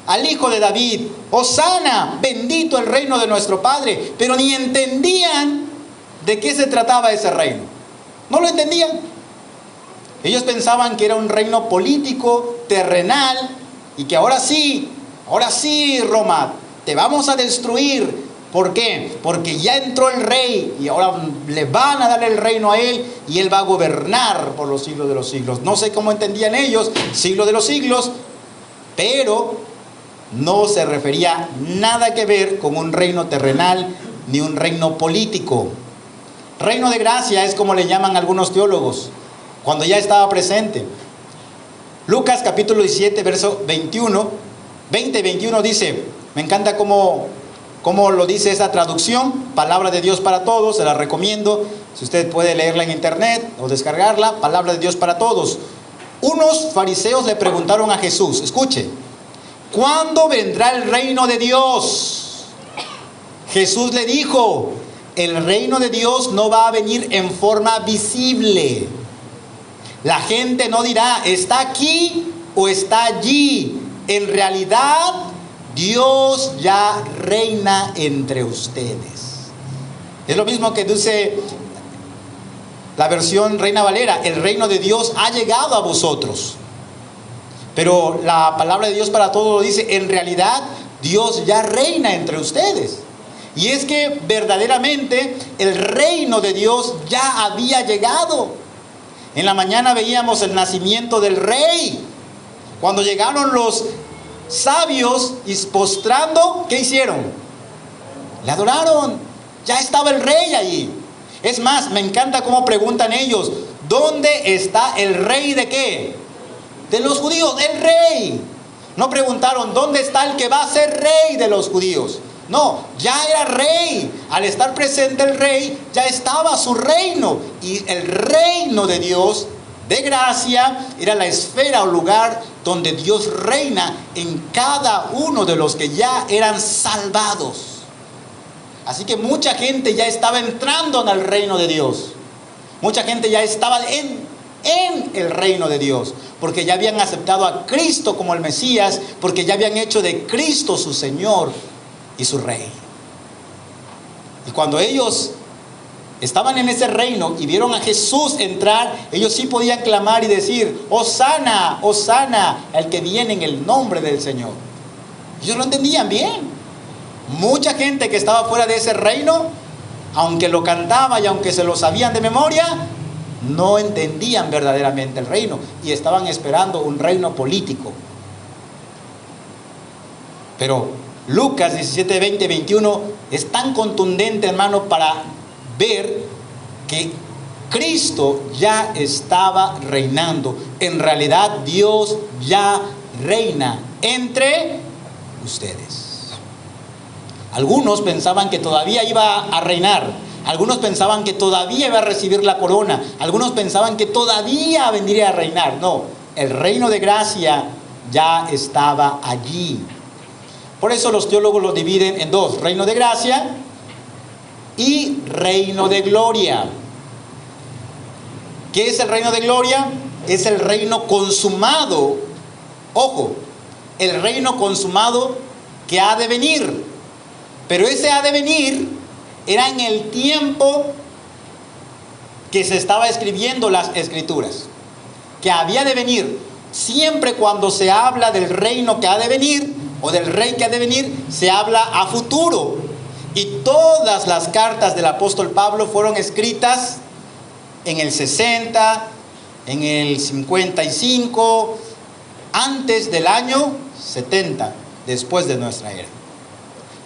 al hijo de David, hosana, bendito el reino de nuestro Padre. Pero ni entendían de qué se trataba ese reino. No lo entendían. Ellos pensaban que era un reino político, terrenal, y que ahora sí, Roma, te vamos a destruir. ¿Por qué? Porque ya entró el rey y ahora le van a dar el reino a él y él va a gobernar por los siglos de los siglos. No sé cómo entendían ellos, siglo de los siglos, pero no se refería nada que ver con un reino terrenal ni un reino político. Reino de gracia es como le llaman algunos teólogos, cuando ya estaba presente. Lucas capítulo 17 verso 20 y 21 dice, me encanta cómo lo dice esa traducción, palabra de Dios para todos, se la recomiendo, si usted puede leerla en internet o descargarla, palabra de Dios para todos. Unos fariseos le preguntaron a Jesús, escuche, ¿cuándo vendrá el reino de Dios? Jesús le dijo, el reino de Dios no va a venir en forma visible. La gente no dirá, está aquí o está allí. En realidad, Dios ya reina entre ustedes. Es lo mismo que dice la versión Reina Valera, el reino de Dios ha llegado a vosotros. Pero la palabra de Dios para todos lo dice, en realidad Dios ya reina entre ustedes. Y es que verdaderamente el reino de Dios ya había llegado. En la mañana veíamos el nacimiento del rey. Cuando llegaron los sabios y postrando, ¿qué hicieron? Le adoraron. Ya estaba el rey allí. Es más, me encanta cómo preguntan ellos, ¿dónde está el rey de qué? De los judíos, el rey. No preguntaron, ¿dónde está el que va a ser rey de los judíos? No, ya era rey. Al estar presente el rey, ya estaba su reino. Y el reino de Dios, de gracia, era la esfera o lugar donde Dios reina en cada uno de los que ya eran salvados. Así que mucha gente ya estaba entrando en el reino de Dios. Mucha gente ya estaba en el reino de Dios, porque ya habían aceptado a Cristo como el Mesías, porque ya habían hecho de Cristo su Señor y su Rey. Y cuando ellos estaban en ese reino y vieron a Jesús entrar, ellos sí podían clamar y decir: Hosana, Hosana, el que viene en el nombre del Señor. Ellos lo entendían bien. Mucha gente que estaba fuera de ese reino, aunque lo cantaba y aunque se lo sabían de memoria, no entendían verdaderamente el reino y estaban esperando un reino político. Pero Lucas 17, 20, 21 es tan contundente, hermano, para ver que Cristo ya estaba reinando. En realidad Dios ya reina entre ustedes. Algunos pensaban que todavía iba a reinar. Algunos pensaban que todavía iba a recibir la corona. Algunos pensaban que todavía vendría a reinar. No, el reino de gracia ya estaba allí. Por eso los teólogos lo dividen en dos: reino de gracia y reino de gloria. ¿Qué es el reino de gloria? Es el reino consumado. Ojo, el reino consumado que ha de venir. Pero ese ha de venir era en el tiempo que se estaba escribiendo las escrituras, que había de venir. Siempre cuando se habla del reino que ha de venir o del rey que ha de venir, se habla a futuro. Y todas las cartas del apóstol Pablo fueron escritas en el 60, en el 55, antes del año 70, después de nuestra era.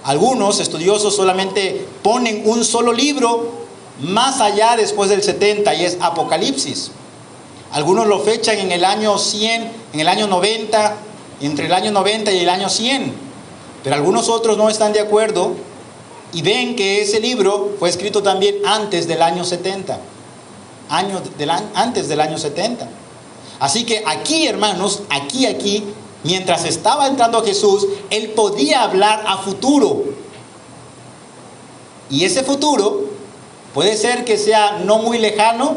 Algunos estudiosos solamente ponen un solo libro más allá después del 70 y es Apocalipsis. Algunos lo fechan en el año 100, en el año 90, entre el año 90 y el año 100. Pero algunos otros no están de acuerdo y ven que ese libro fue escrito también antes del año 70. Antes del año 70. Así que aquí, hermanos, aquí, mientras estaba entrando Jesús, Él podía hablar a futuro. Y ese futuro puede ser que sea no muy lejano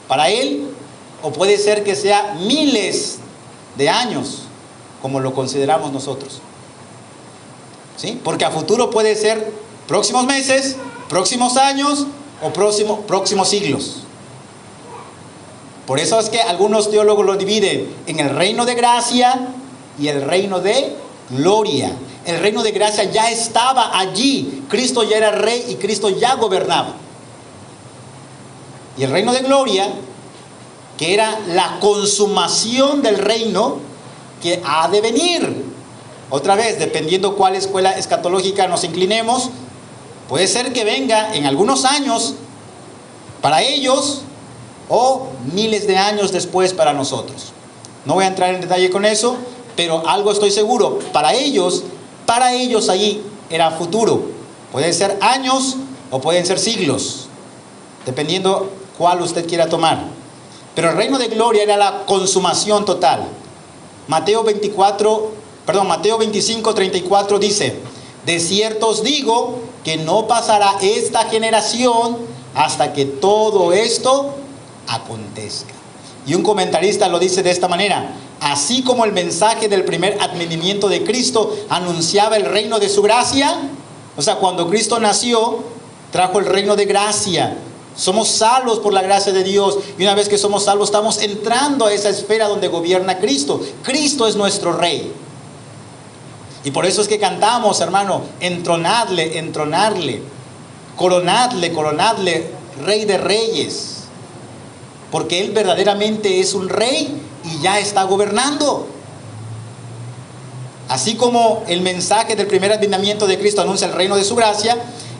para Él, o puede ser que sea miles de años, como lo consideramos nosotros. ¿Sí? Porque a futuro puede ser próximos meses, próximos años o próximos siglos. Por eso es que algunos teólogos lo dividen en el reino de gracia y el reino de gloria. El reino de gracia ya estaba allí. Cristo ya era rey y Cristo ya gobernaba. Y el reino de gloria, que era la consumación del reino que ha de venir. Otra vez, dependiendo cuál escuela escatológica nos inclinemos, puede ser que venga en algunos años para ellos o miles de años después para nosotros. No voy a entrar en detalle con eso, pero algo estoy seguro: para ellos allí era futuro. Pueden ser años o pueden ser siglos, dependiendo cuál usted quiera tomar. Pero el reino de gloria era la consumación total. Mateo 25, 34 dice: de cierto os digo que no pasará esta generación hasta que todo esto acontezca. Y un comentarista lo dice de esta manera: así como el mensaje del primer advenimiento de Cristo anunciaba el reino de su gracia, o sea, cuando Cristo nació, trajo el reino de gracia. Somos salvos por la gracia de Dios, y una vez que somos salvos, estamos entrando a esa esfera donde gobierna Cristo. Cristo es nuestro rey. Y por eso es que cantamos, hermano: entronadle, entronadle, coronadle, coronadle, rey de reyes. Porque Él verdaderamente es un rey y ya está gobernando. Así como el mensaje del primer advenimiento de Cristo anuncia el reino de su gracia,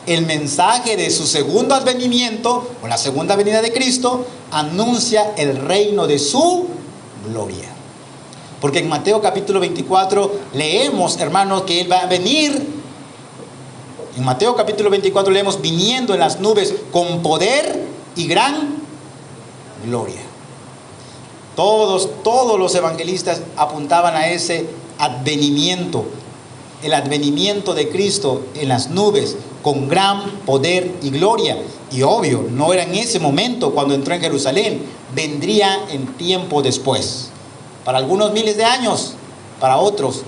el mensaje de su segundo advenimiento, o la segunda venida de Cristo, anuncia el reino de su gloria. Porque en Mateo capítulo 24 leemos, hermanos, que Él va a venir. En Mateo capítulo 24 leemos: viniendo en las nubes con poder y gran gloria. Todos los evangelistas apuntaban a ese advenimiento, el advenimiento de Cristo en las nubes con gran poder y gloria. Y obvio, no era en ese momento cuando entró en Jerusalén, vendría en tiempo después. Para algunos miles de años, para otros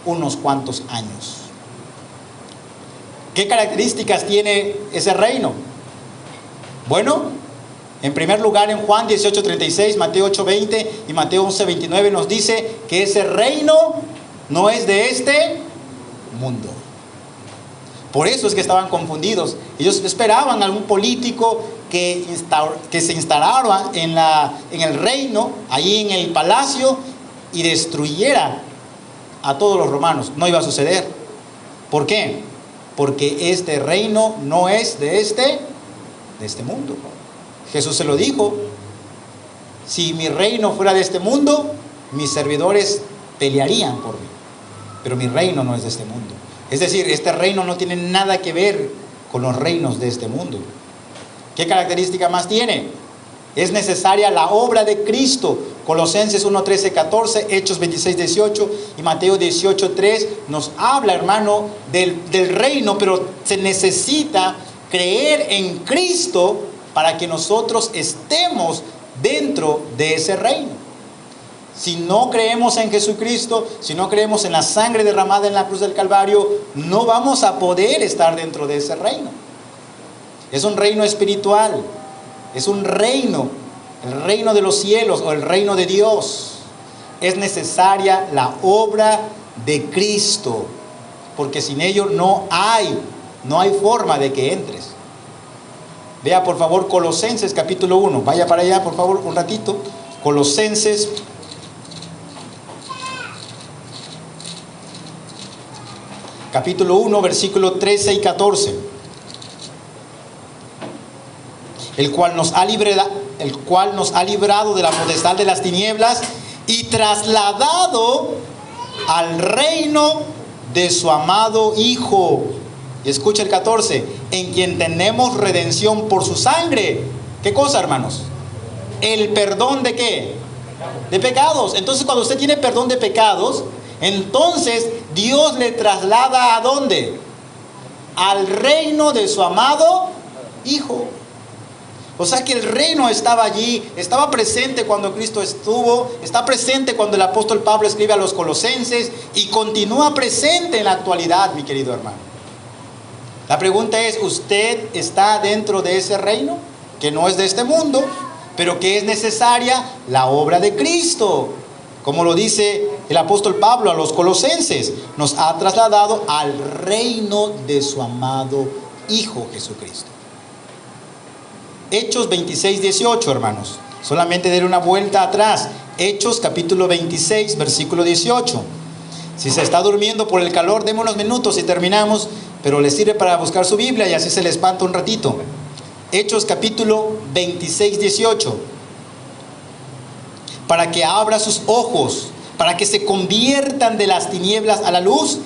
unos cuantos años. ¿Qué características tiene ese reino? Bueno, en primer lugar, en Juan 18:36, Mateo 8:20 y Mateo 11:29 nos dice que ese reino no es de este mundo. Por eso es que estaban confundidos. Ellos esperaban algún político que se instalara en el reino, allí en el palacio, y destruyera a todos los romanos. No iba a suceder. ¿Por qué? Porque este reino no es de este mundo. Jesús se lo dijo: si mi reino fuera de este mundo, mis servidores pelearían por mí. Pero mi reino no es de este mundo. Es decir, este reino no tiene nada que ver con los reinos de este mundo. ¿Qué característica más tiene? Es necesaria la obra de Cristo. Colosenses 1:13-14, Hechos 26:18 y Mateo 18:3 nos habla, hermano, del reino, pero se necesita creer en Cristo para que nosotros estemos dentro de ese reino. Si no creemos en Jesucristo, si no creemos en la sangre derramada en la cruz del Calvario, no vamos a poder estar dentro de ese reino. Es un reino espiritual, es un reino, el reino de los cielos o el reino de Dios. Es necesaria la obra de Cristo, porque sin ello no hay forma de que entres. Vea por favor Colosenses capítulo 1, vaya para allá por favor un ratito. Colosenses capítulo 1, versículos 13 y 14. El cual nos ha librado de la potestad de las tinieblas y trasladado al reino de su amado Hijo. Y escucha el 14, en quien tenemos redención por su sangre. ¿Qué cosa, hermanos? El perdón de ¿qué? De pecados. Entonces, cuando usted tiene perdón de pecados, entonces Dios le traslada ¿a dónde? Al reino de su amado Hijo. O sea que el reino estaba allí, estaba presente cuando Cristo estuvo, está presente cuando el apóstol Pablo escribe a los Colosenses y continúa presente en la actualidad, mi querido hermano. La pregunta es, ¿usted está dentro de ese reino? Que no es de este mundo, pero que es necesaria la obra de Cristo. Como lo dice el apóstol Pablo a los Colosenses, nos ha trasladado al reino de su amado Hijo Jesucristo. Hechos 26:18, hermanos. Solamente den una vuelta atrás. Hechos capítulo 26, versículo 18. Si se está durmiendo por el calor, deme unos minutos y terminamos, pero les sirve para buscar su Biblia y así se le espanta un ratito. Hechos capítulo 26:18. Para que abra sus ojos, para que se conviertan de las tinieblas a la luz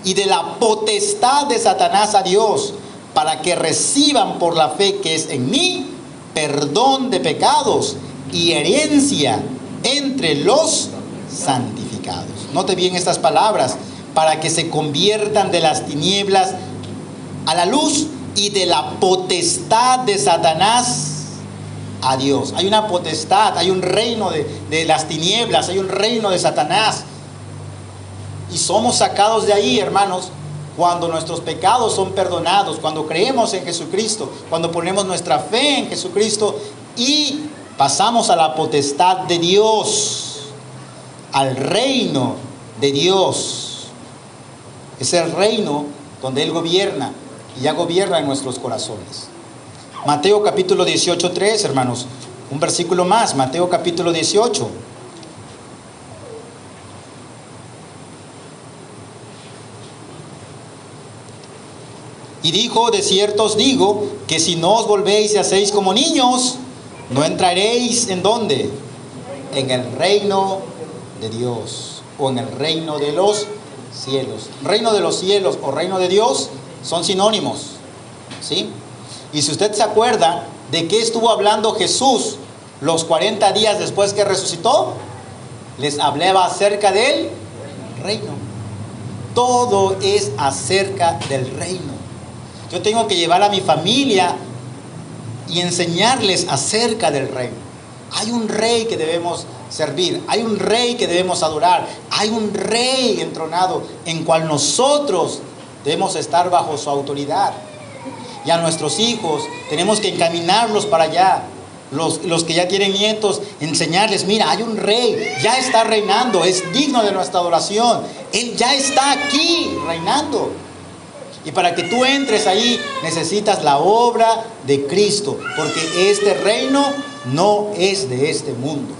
y de la potestad de Satanás a Dios, para que reciban por la fe que es en mí perdón de pecados y herencia entre los santificados. Note bien estas palabras: para que se conviertan de las tinieblas a la luz y de la potestad de Satanás a Dios. Hay una potestad, hay un reino de las tinieblas, hay un reino de Satanás. Y somos sacados de ahí, hermanos, cuando nuestros pecados son perdonados, cuando creemos en Jesucristo, cuando ponemos nuestra fe en Jesucristo y pasamos a la potestad de Dios, al reino de Dios. Es el reino donde Él gobierna y ya gobierna en nuestros corazones. Mateo capítulo 18:3, hermanos, un versículo más, Mateo capítulo 18. Y dijo: de cierto os digo, que si no os volvéis y hacéis como niños, no entraréis ¿en dónde? En el reino de Dios, o en el reino de los cielos. Reino de los cielos o reino de Dios son sinónimos, ¿sí? Y si usted se acuerda de qué estuvo hablando Jesús los 40 días después que resucitó, les hablaba acerca del reino. Todo es acerca del reino. Yo tengo que llevar a mi familia y enseñarles acerca del reino. Hay un rey que debemos servir, hay un rey que debemos adorar, hay un rey entronado en cual nosotros debemos estar bajo su autoridad. Y a nuestros hijos tenemos que encaminarlos para allá. Los que ya tienen nietos, enseñarles, mira, hay un rey, ya está reinando, es digno de nuestra adoración. Él ya está aquí reinando. Y para que tú entres ahí necesitas la obra de Cristo, porque este reino no es de este mundo.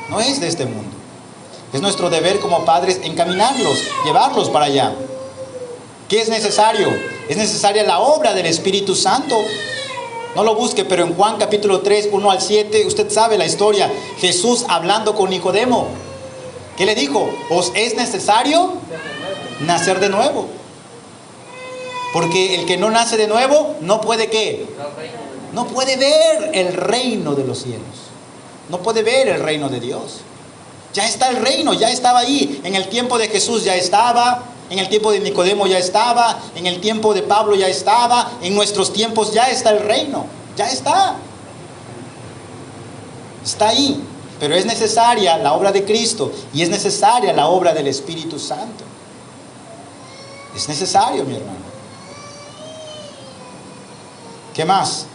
No es de este mundo. Es nuestro deber como padres encaminarlos, llevarlos para allá. ¿Qué es necesario? Es necesaria la obra del Espíritu Santo. No lo busque, pero en Juan capítulo 3, 1 al 7, usted sabe la historia. Jesús hablando con Nicodemo. ¿Qué le dijo? ¿Os es necesario nacer de nuevo? Porque el que no nace de nuevo, no puede ¿qué? No puede ver el reino de los cielos. No puede ver el reino de Dios. Ya está el reino, ya estaba ahí. En el tiempo de Jesús ya estaba. En el tiempo de Nicodemo ya estaba. En el tiempo de Pablo ya estaba. En nuestros tiempos ya está el reino. Ya está. Está ahí. Pero es necesaria la obra de Cristo. Y es necesaria la obra del Espíritu Santo. Es necesario, mi hermano. ¿Qué más?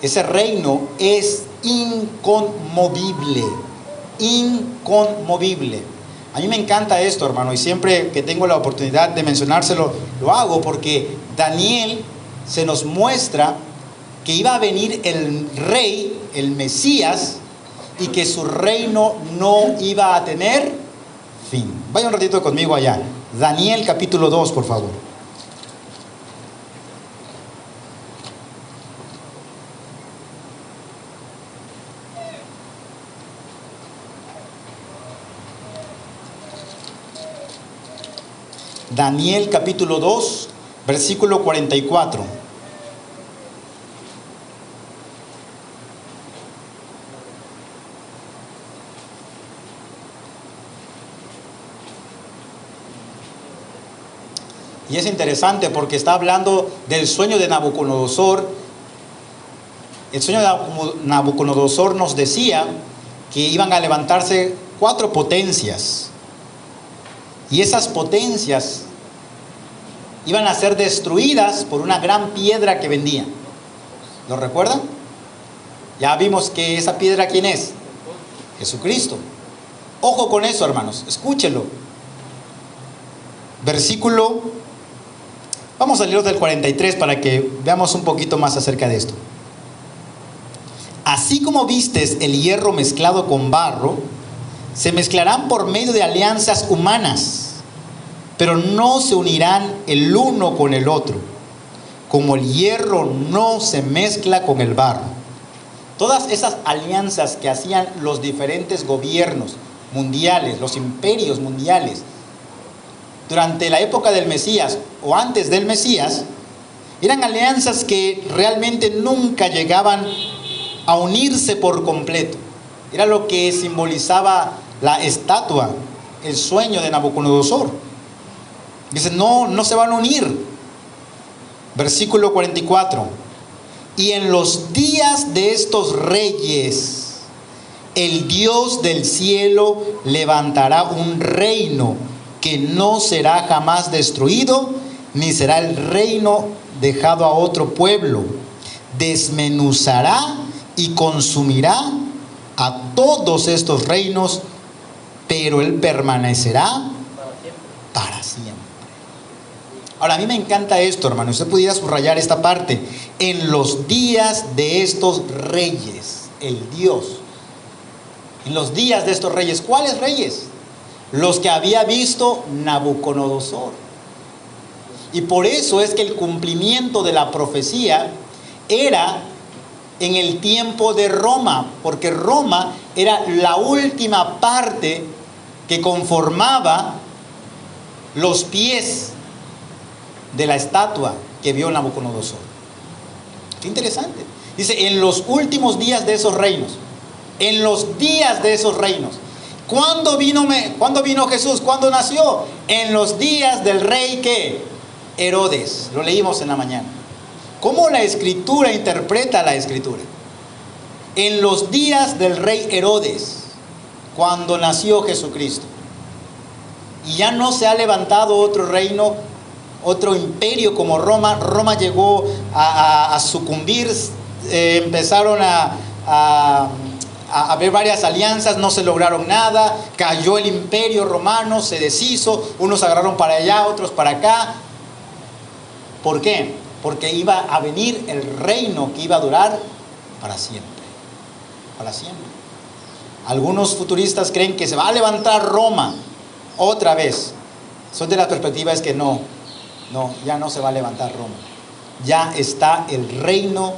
Ese reino es inconmovible. Inconmovible. A mí me encanta esto, hermano, y siempre que tengo la oportunidad de mencionárselo, lo hago, porque Daniel se nos muestra que iba a venir el rey, el Mesías, y que su reino no iba a tener fin. Vaya un ratito conmigo allá. Daniel capítulo 2, por favor. Daniel capítulo 2, versículo 44. Y es interesante porque está hablando del sueño de Nabucodonosor. El sueño de Nabucodonosor nos decía que iban a levantarse 4 potencias. Y esas potencias iban a ser destruidas por una gran piedra que vendía. ¿Lo recuerdan? Ya vimos que esa piedra, ¿quién es? Jesucristo. Ojo con eso, hermanos. Escúchelo. Versículo, vamos a leer del 43 para que veamos un poquito más acerca de esto. Así como vistes el hierro mezclado con barro, se mezclarán por medio de alianzas humanas, pero no se unirán el uno con el otro, como el hierro no se mezcla con el barro. Todas esas alianzas que hacían los diferentes gobiernos mundiales, los imperios mundiales, durante la época del Mesías o antes del Mesías, eran alianzas que realmente nunca llegaban a unirse por completo. Era lo que simbolizaba la estatua, el sueño de Nabucodonosor. Dice, no se van a unir. Versículo 44. Y en los días de estos reyes, el Dios del cielo levantará un reino que no será jamás destruido, ni será el reino dejado a otro pueblo. Desmenuzará y consumirá a todos estos reinos, pero él permanecerá para siempre. Ahora, a mí me encanta esto, hermano. Usted pudiera subrayar esta parte. En los días de estos reyes, el Dios. En los días de estos reyes. ¿Cuáles reyes? Los que había visto Nabucodonosor. Y por eso es que el cumplimiento de la profecía era en el tiempo de Roma, porque Roma era la última parte que conformaba los pies de la estatua que vio Nabucodonosor. Qué interesante. Dice, en los últimos días de esos reinos, en los días de esos reinos. ¿Cuándo vino Jesús? ¿Cuándo nació? En los días del rey, ¿qué? Herodes. Lo leímos en la mañana. ¿Cómo la Escritura interpreta la Escritura? En los días del rey Herodes, cuando nació Jesucristo. Y ya no se ha levantado otro reino otro imperio como Roma. Roma llegó a sucumbir, empezaron a haber varias alianzas, no se lograron nada, cayó el imperio romano, se deshizo, unos agarraron para allá, otros para acá. ¿Por qué? Porque iba a venir el reino que iba a durar para siempre, para siempre. Algunos futuristas creen que se va a levantar Roma otra vez. Son de la perspectiva es que no, ya no se va a levantar Roma. Ya está el reino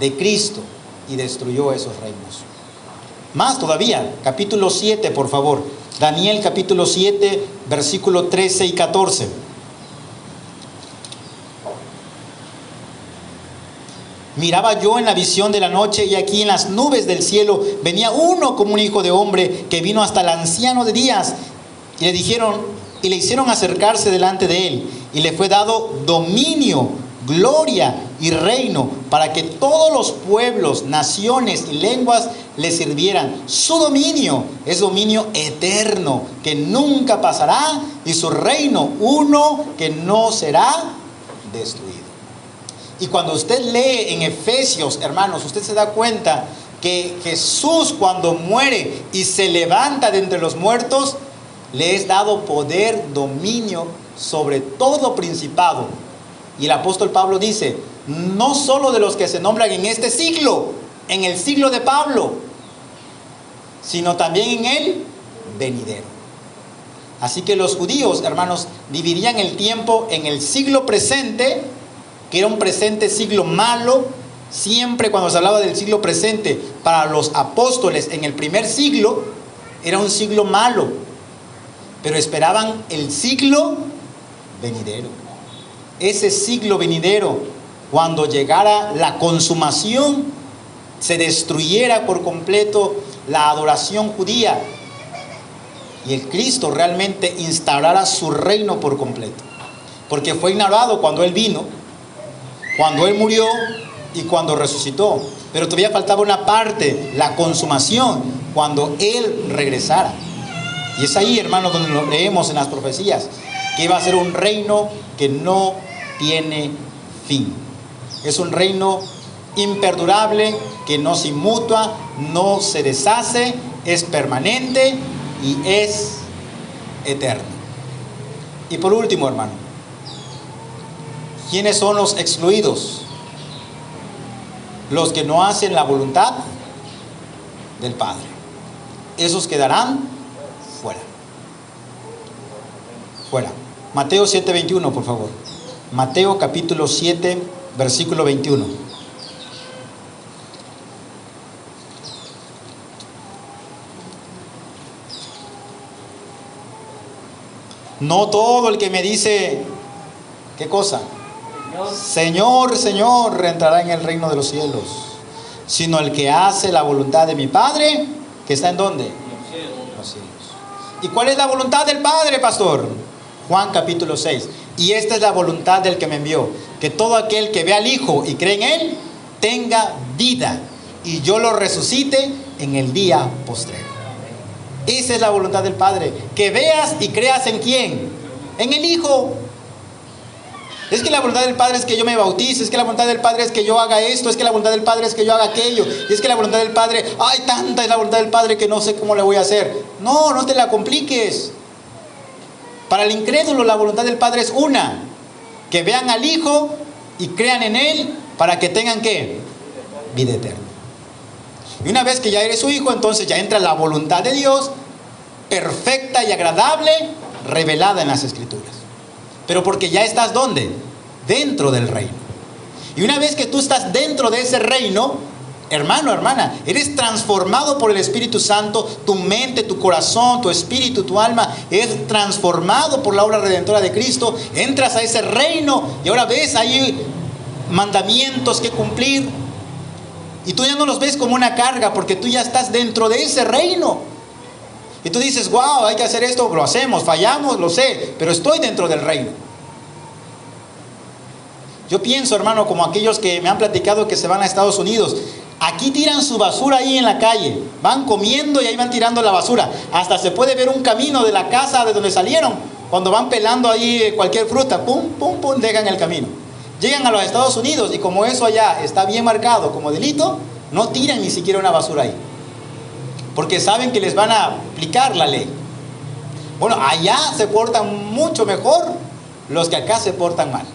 de Cristo y destruyó esos reinos. Más todavía, capítulo 7, por favor. Daniel capítulo 7, versículo 13 y 14. Miraba yo en la visión de la noche, y aquí en las nubes del cielo venía uno como un hijo de hombre, que vino hasta el anciano de días, y le hicieron acercarse delante de él, y le fue dado dominio, gloria y reino, para que todos los pueblos, naciones y lenguas le sirvieran. Su dominio es dominio eterno, que nunca pasará, y su reino uno que no será destruido. Y cuando usted lee en Efesios, hermanos, usted se da cuenta que Jesús, cuando muere y se levanta de entre los muertos, le es dado poder, dominio sobre todo principado. Y el apóstol Pablo dice, no solo de los que se nombran en este siglo, en el siglo de Pablo, sino también en el venidero. Así que los judíos, hermanos, dividían el tiempo en el siglo presente, que era un presente siglo malo. Siempre cuando se hablaba del siglo presente, para los apóstoles en el primer siglo, era un siglo malo. Pero esperaban el siglo venidero. Ese siglo venidero, cuando llegara la consumación, se destruyera por completo la adoración judía y el Cristo realmente instaurara su reino por completo. Porque fue inaugurado cuando Él vino, cuando Él murió y cuando resucitó. Pero todavía faltaba una parte, la consumación, cuando Él regresara. Y es ahí, hermanos, donde lo leemos en las profecías, que iba a ser un reino que no tiene fin. Es un reino imperdurable, que no se inmuta, no se deshace, es permanente y es eterno. Y por último, hermano, ¿quiénes son los excluidos? Los que no hacen la voluntad del Padre. Esos quedarán fuera. Fuera. Mateo 7:21, por favor. Mateo capítulo 7, versículo 21. No todo el que me dice, ¿qué cosa? Señor, Señor, entrará en el reino de los cielos, sino el que hace la voluntad de mi Padre, que está ¿en dónde? Los cielos. ¿Y cuál es la voluntad del Padre, pastor? Juan capítulo 6. Y esta es la voluntad del que me envió, que todo aquel que ve al Hijo y cree en Él, tenga vida, y yo lo resucite en el día postrero. Esa es la voluntad del Padre, que veas y creas ¿en quién? En el Hijo. Es que la voluntad del Padre es que yo me bautice, es que la voluntad del Padre es que yo haga esto, es que la voluntad del Padre es que yo haga aquello, y es que la voluntad del Padre, ay, tanta es la voluntad del Padre que no sé cómo le voy a hacer. No, no te la compliques. Para el incrédulo la voluntad del Padre es una, que vean al Hijo y crean en Él, para que tengan ¿qué? Vida eterna. Y una vez que ya eres su hijo, entonces ya entra la voluntad de Dios, perfecta y agradable, revelada en las Escrituras. Pero porque ya estás ¿dónde? Dentro del reino. Y una vez que tú estás dentro de ese reino, hermano, hermana, eres transformado por el Espíritu Santo. Tu mente, tu corazón, tu espíritu, tu alma es transformado por la obra redentora de Cristo. Entras a ese reino y ahora ves ahí mandamientos que cumplir. Y tú ya no los ves como una carga, porque tú ya estás dentro de ese reino. Y tú dices, wow, hay que hacer esto, lo hacemos, fallamos, lo sé, pero estoy dentro del reino. Yo pienso, hermano, como aquellos que me han platicado que se van a Estados Unidos. Aquí tiran su basura ahí en la calle, van comiendo y ahí van tirando la basura. Hasta se puede ver un camino de la casa de donde salieron Cuando van pelando ahí cualquier fruta, pum, pum, pum, dejan el camino. Llegan a los Estados Unidos y como eso allá está bien marcado como delito, no tiran ni siquiera una basura ahí, porque saben que les van a aplicar la ley. Bueno, allá se portan mucho mejor los que acá se portan mal.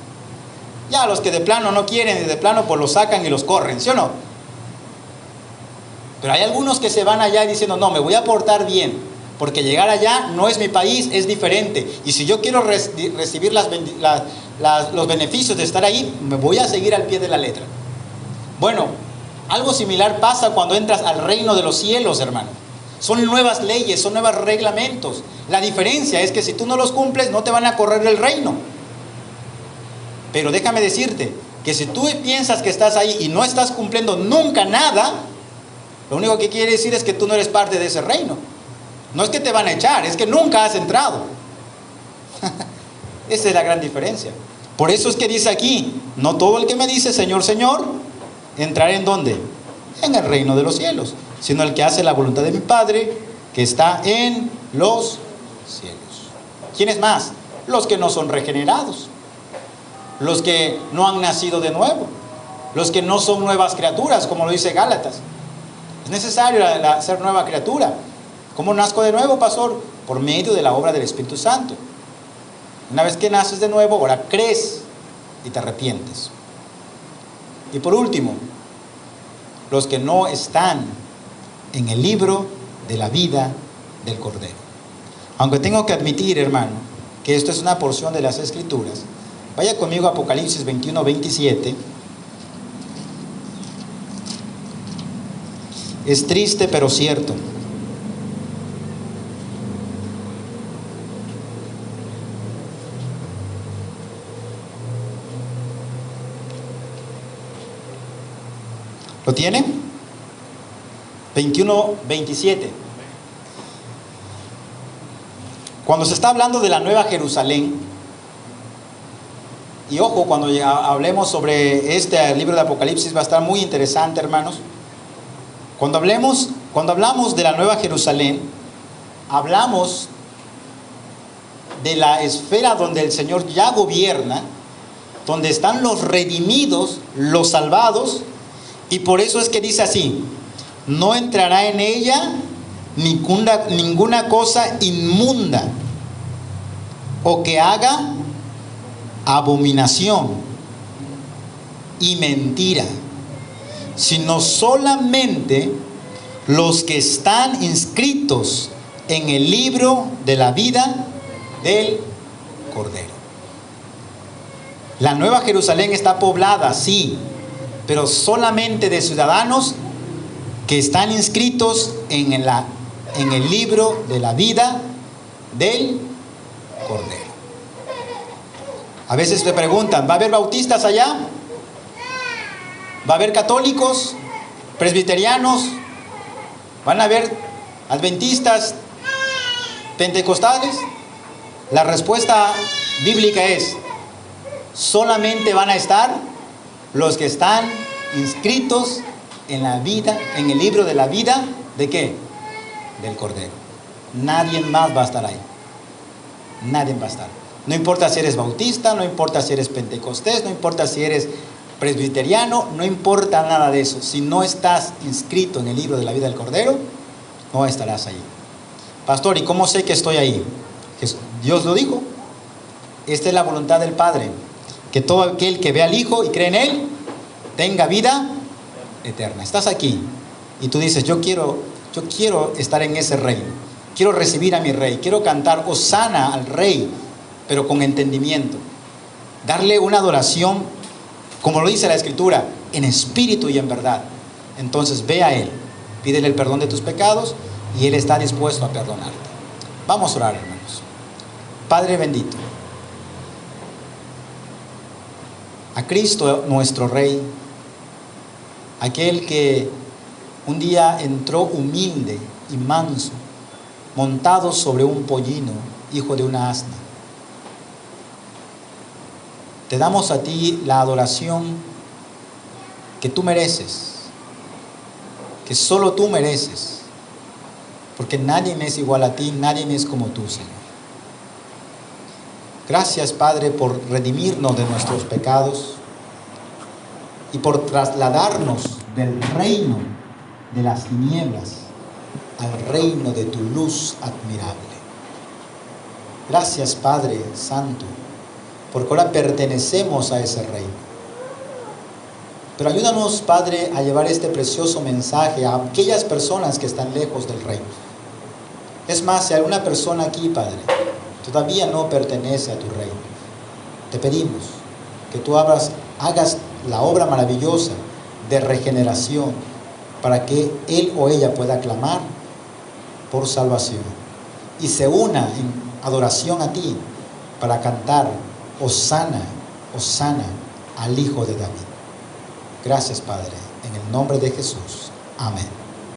Ya los que de plano no quieren y de plano pues los sacan y los corren, ¿sí o no? Pero hay algunos que se van allá diciendo, no, me voy a portar bien, porque llegar allá no es mi país, es diferente. Y si yo quiero recibir los beneficios de estar ahí, me voy a seguir al pie de la letra. Bueno, algo similar pasa cuando entras al reino de los cielos, hermano. Son nuevas leyes, son nuevos reglamentos. La diferencia es que si tú no los cumples, no te van a correr del reino. Pero déjame decirte que si tú piensas que estás ahí y no estás cumpliendo nunca nada, lo único que quiere decir es que tú no eres parte de ese reino. No es que te van a echar, es que nunca has entrado. Esa es la gran diferencia. Por eso es que dice aquí, no todo el que me dice Señor, Señor, entrará ¿en dónde? En el reino de los cielos, sino el que hace la voluntad de mi Padre que está en los cielos. ¿Quiénes más? Los que no son regenerados, los que no han nacido de nuevo, los que no son nuevas criaturas, como lo dice Gálatas. Es necesario ser nueva criatura. ¿Cómo nazco de nuevo, pastor? Por medio de la obra del Espíritu Santo. Una vez que naces de nuevo, ahora crees y te arrepientes. Y por último, los que no están en el libro de la vida del Cordero. Aunque tengo que admitir, hermano, que esto es una porción de las Escrituras. Vaya conmigo a Apocalipsis 21, 27. Es triste, pero cierto. ¿Lo tiene? 21, 27. Cuando se está hablando de la Nueva Jerusalén, y ojo, cuando hablemos sobre este libro de Apocalipsis va a estar muy interesante, hermanos. Cuando hablamos de la Nueva Jerusalén, hablamos de la esfera donde el Señor ya gobierna, donde están los redimidos, los salvados, y por eso es que dice así: no entrará en ella ninguna cosa inmunda o que haga abominación y mentira, sino solamente los que están inscritos en el libro de la vida del Cordero. La Nueva Jerusalén está poblada, sí, pero solamente de ciudadanos que están inscritos en el libro de la vida del Cordero. A veces te preguntan, ¿va a haber bautistas allá? ¿Va a haber católicos? ¿Presbiterianos? ¿Van a haber adventistas? ¿Pentecostales? La respuesta bíblica es: solamente van a estar los que están inscritos en la vida, en el libro de la vida, ¿de qué? Del Cordero. Nadie más va a estar ahí. Nadie va a estar. No importa si eres bautista, no importa si eres pentecostés, no importa si eres presbiteriano, no importa nada de eso. Si no estás inscrito en el libro de la vida del Cordero, no estarás ahí. Pastor, ¿y cómo sé que estoy ahí? Dios lo dijo. Esta es la voluntad del Padre, que todo aquel que ve al Hijo y cree en Él tenga vida eterna. Estás aquí y tú dices: yo quiero estar en ese reino, quiero recibir a mi Rey, quiero cantar Hosana al Rey, pero con entendimiento, darle una adoración como lo dice la Escritura, en espíritu y en verdad. Entonces ve a Él, pídele el perdón de tus pecados y Él está dispuesto a perdonarte. Vamos a orar, hermanos. Padre bendito, a Cristo nuestro Rey, aquel que un día entró humilde y manso, montado sobre un pollino, hijo de una asna. Te damos a ti la adoración que tú mereces, que solo tú mereces, porque nadie me es igual a ti, nadie me es como tú, Señor. Gracias, Padre, por redimirnos de nuestros pecados y por trasladarnos del reino de las tinieblas al reino de tu luz admirable. Gracias, Padre Santo, porque ahora pertenecemos a ese reino. Pero ayúdanos, Padre, a llevar este precioso mensaje a aquellas personas que están lejos del reino. Es más, si alguna persona aquí, Padre, todavía no pertenece a tu reino, te pedimos que tú hagas la obra maravillosa de regeneración para que él o ella pueda clamar por salvación y se una en adoración a ti para cantar Hosana, Hosana al Hijo de David. Gracias, Padre, en el nombre de Jesús. Amén.